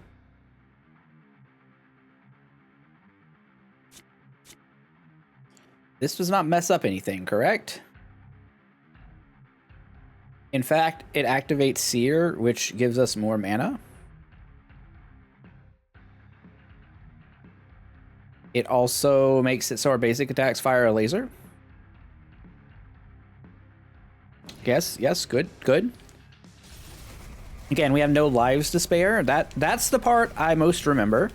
This does not mess up anything, correct? In fact, it activates Seer, which gives us more mana. It also makes it so our basic attacks fire a laser. Yes, good. Again, we have no lives to spare. That's the part I most remember.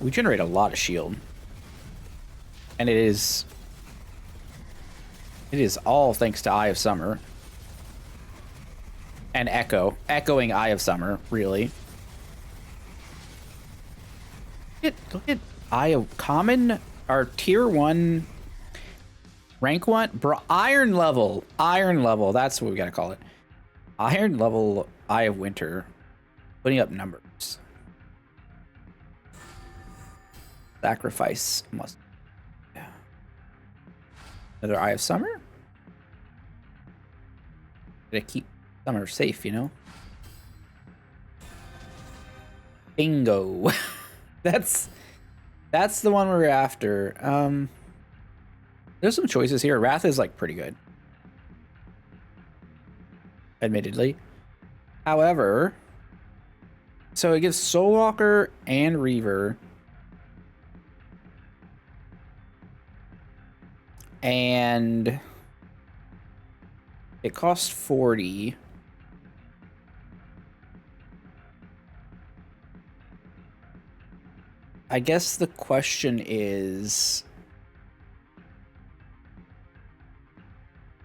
We generate a lot of shield. And it is all thanks to Eye of Summer. And echoing Eye of Summer, really. Look at Eye of Common, our tier 1, rank 1, iron level, that's what we gotta call it. Iron level Eye of Winter, putting up numbers. Sacrifice must. Yeah. Another Eye of Summer? Gotta keep Summer safe, you know? Bingo. That's the one we're after. There's some choices here. Wrath is like pretty good, admittedly. However, so it gives Soulwalker and Reaver, and it costs 40. I guess the question is,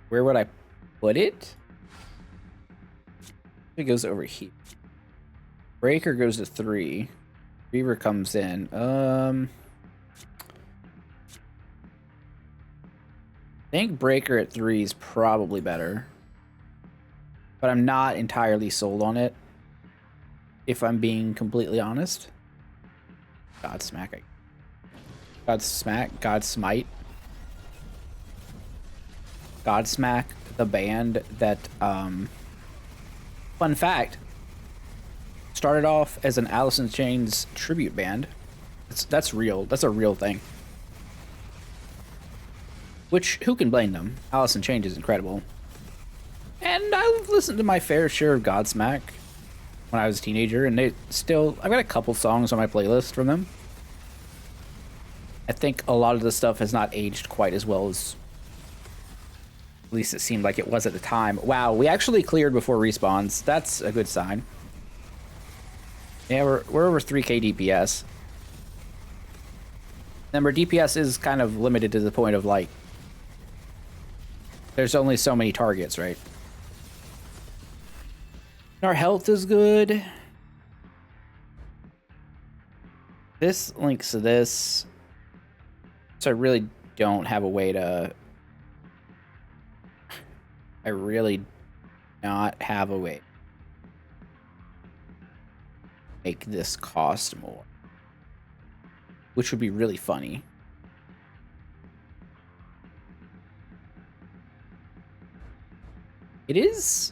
where would I put it? It goes over here. Breaker goes to 3. Reaver comes in. I think Breaker at 3 is probably better, but I'm not entirely sold on it, if I'm being completely honest. Godsmack. Godsmite. Godsmack, the band that, fun fact, started off as an Alice in Chains tribute band. That's real. That's a real thing. Which, who can blame them? Alice in Chains is incredible. And I've listened to my fair share of Godsmack when I was a teenager, and I've got a couple songs on my playlist from them. I think a lot of the stuff has not aged quite as well as, at least it seemed like it was at the time. Wow, we actually cleared before respawns. That's a good sign. Yeah, we're over 3k DPS. Remember, DPS is kind of limited to the point of, like, there's only so many targets, right? Our health is good. This links to this. So I really don't have a way to... I really not have a way to make this cost more, which would be really funny. It is...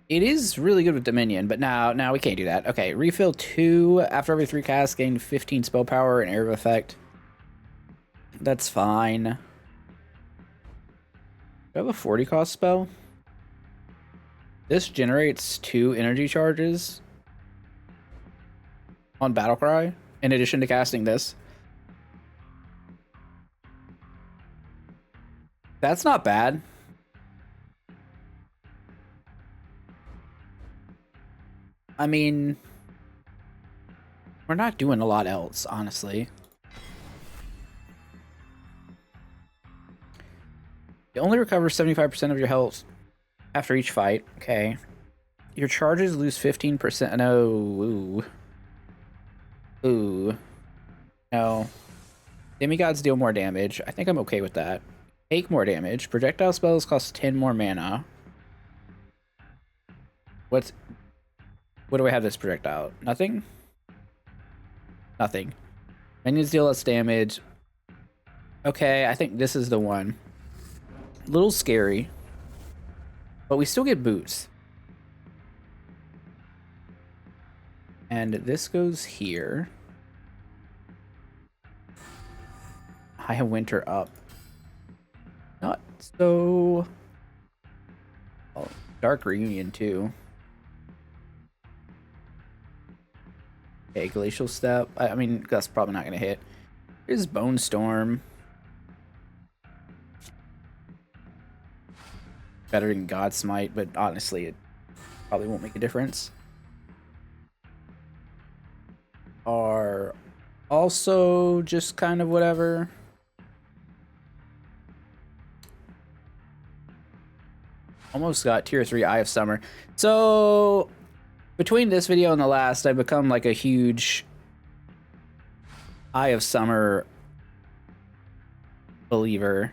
It is really good with Dominion, but now we can't do that. Okay, refill 2 after every 3 casts, gain 15 spell power and area of effect. That's fine. Do I have a 40 cost spell? This generates 2 energy charges on Battlecry, in addition to casting this. That's not bad. I mean, we're not doing a lot else, honestly. You only recover 75% of your health after each fight. Okay. Your charges lose 15%. No. Ooh. No. Demigods deal more damage. I think I'm okay with that. Take more damage. Projectile spells cost 10 more mana. What do I have this projectile? Nothing? Nothing. Minions deal less damage. Okay, I think this is the one. A little scary, but we still get boots. And this goes here. I have winter up. Not so... Oh, dark reunion too. Okay, glacial step. I mean, that's probably not going to hit. Here's bone storm. Better than God Smite, but honestly, it probably won't make a difference. Are also just kind of whatever. Almost got tier 3 Eye of Summer. So between this video and the last, I've become like a huge Eye of Summer believer,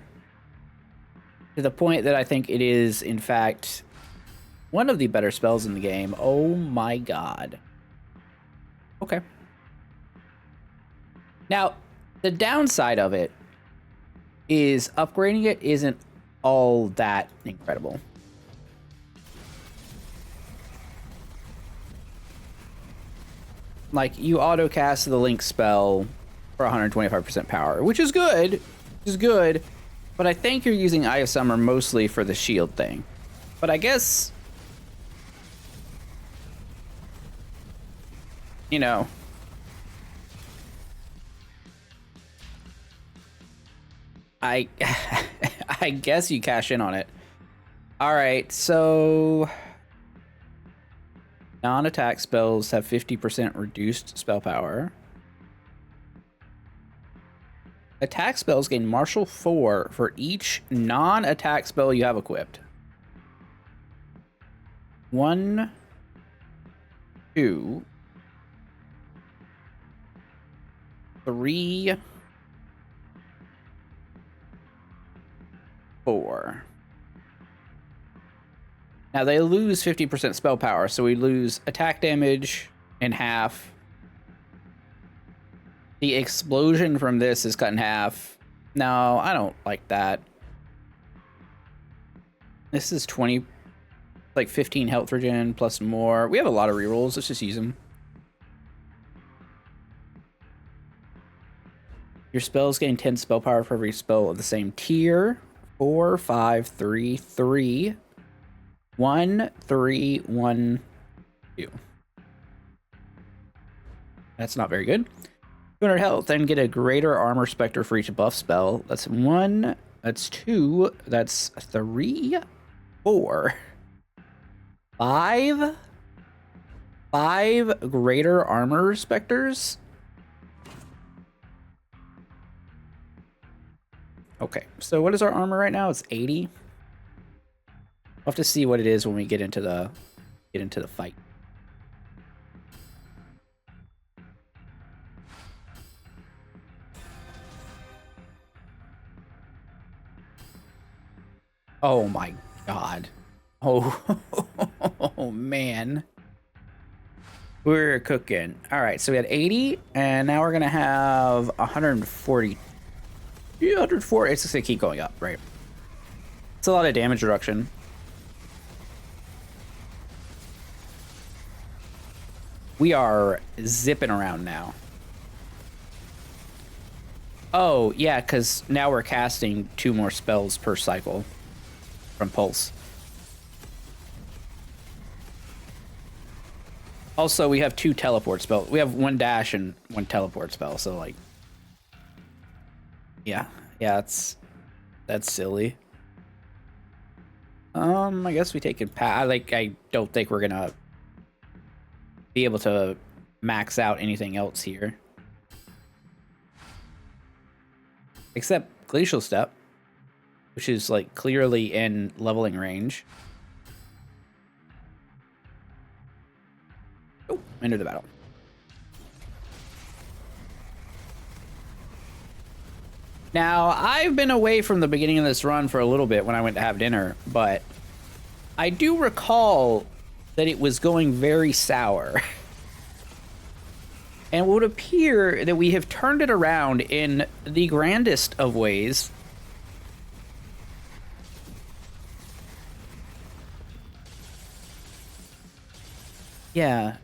to the point that I think it is, in fact, one of the better spells in the game. Oh my god. Okay. Now, the downside of it is upgrading it isn't all that incredible. Like, you auto-cast the Link spell for 125% power, which is good. But I think you're using Eye of Summer mostly for the shield thing. But I guess, you know, I guess you cash in on it. All right, so non-attack spells have 50% reduced spell power. Attack spells gain Martial 4 for each non-attack spell you have equipped. 1, 2, 3, 4. Now they lose 50% spell power, so we lose attack damage in half. The explosion from this is cut in half. No, I don't like that. This is 20, like 15 health regen plus more. We have a lot of rerolls. Let's just use them. Your spells gain 10 spell power for every spell of the same tier. 4, 5, 3, 3, 1, 3, 1, 2. That's not very good. 200 health, then get a greater armor specter for each buff spell. That's 1, that's 2, that's 3, 4, 5. 5 greater armor specters. Okay, so what is our armor right now? It's 80. We'll have to see what it is when we get into the fight. Oh my god. Oh, oh man. We're cooking. All right, so we had 80, and now we're gonna have 140. 104. It's just gonna keep going up, right? It's a lot of damage reduction. We are zipping around now. Oh, yeah, because now we're casting 2 more spells per cycle from Pulse. Also, we have 2 teleport spells. We have 1 dash and 1 teleport spell, so like... Yeah, that's silly. I guess we take it I don't think we're gonna be able to max out anything else here. Except Glacial Step, which is like clearly in leveling range. Oh, enter the battle. Now, I've been away from the beginning of this run for a little bit when I went to have dinner, but I do recall that it was going very sour. And it would appear that we have turned it around in the grandest of ways. Yeah,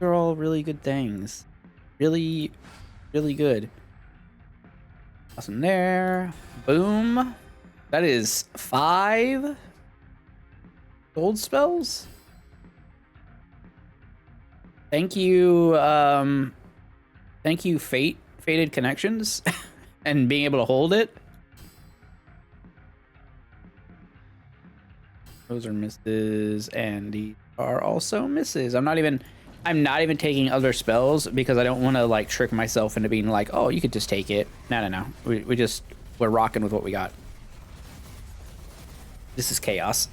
They're all really good things. Really, really good. Awesome there. Boom. That is 5 gold spells. Thank you, Fated Connections, and being able to hold it. Those are misses, and these are also misses. I'm not even taking other spells because I don't want to like trick myself into being like, oh, you could just take it. No. We're rocking with what we got. This is chaos.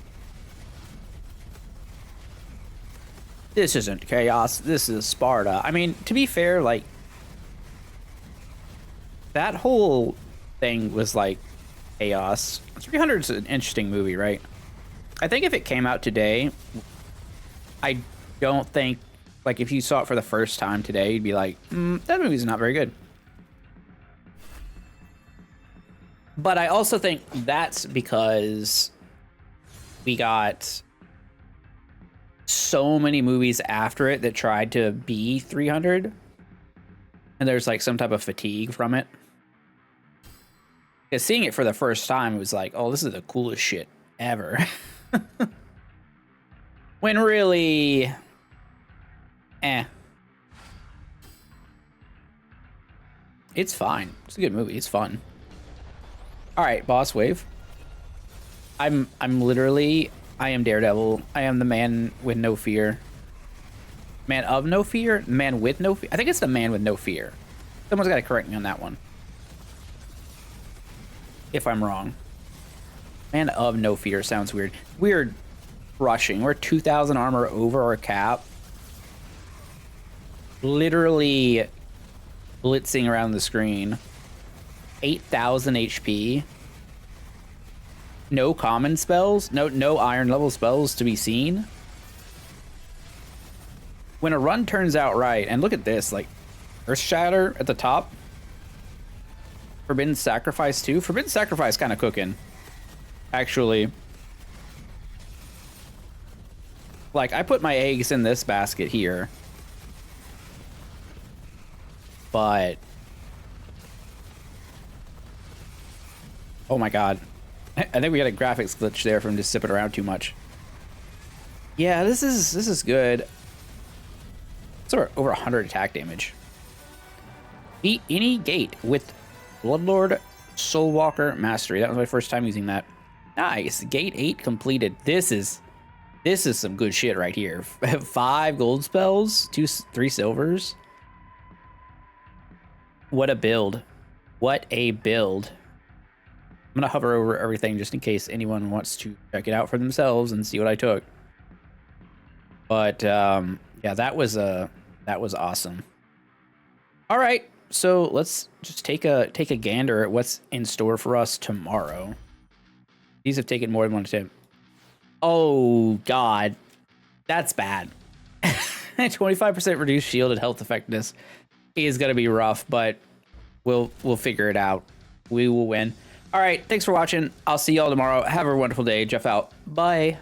This isn't chaos. This is Sparta. I mean, to be fair, like that whole thing was like chaos. 300 is an interesting movie, right? I think if it came out today, I don't think, like, if you saw it for the first time today, you'd be like, that movie's not very good. But I also think that's because we got so many movies after it that tried to be 300, and there's like some type of fatigue from it. Because seeing it for the first time, it was like, oh, this is the coolest shit ever. When really, it's fine. It's a good movie. It's fun. All right, boss wave. I am Daredevil. I am the man with no fear. Man of no fear? Man with no fear? I think it's the man with no fear. Someone's got to correct me on that one. If I'm wrong. Man of no fear sounds weird. We're rushing. We're 2,000 armor over our cap. Literally blitzing around the screen. 8,000 HP. No common spells. No iron level spells to be seen. When a run turns out right, and look at this, like Earth Shatter at the top. Forbidden Sacrifice too. Forbidden Sacrifice kind of cooking. Actually, like, I put my eggs in this basket here, but oh my god, I think we got a graphics glitch there from just sipping around too much. Yeah, this is good. It's over 100 attack damage. Beat any gate with Bloodlord Soulwalker Mastery. That was my first time using that. Nice. Gate 8 completed. This is some good shit right here. 5 gold spells, 3 silvers. What a build. What a build. I'm gonna hover over everything just in case anyone wants to check it out for themselves and see what I took. But yeah, that was awesome. All right, so let's just take a gander at what's in store for us tomorrow. These have taken more than one attempt. Oh god, that's bad. 25% reduced shield and health effectiveness is gonna be rough, but we'll figure it out. We will win. All right, thanks for watching. I'll see y'all tomorrow. Have a wonderful day. Jeff out. Bye.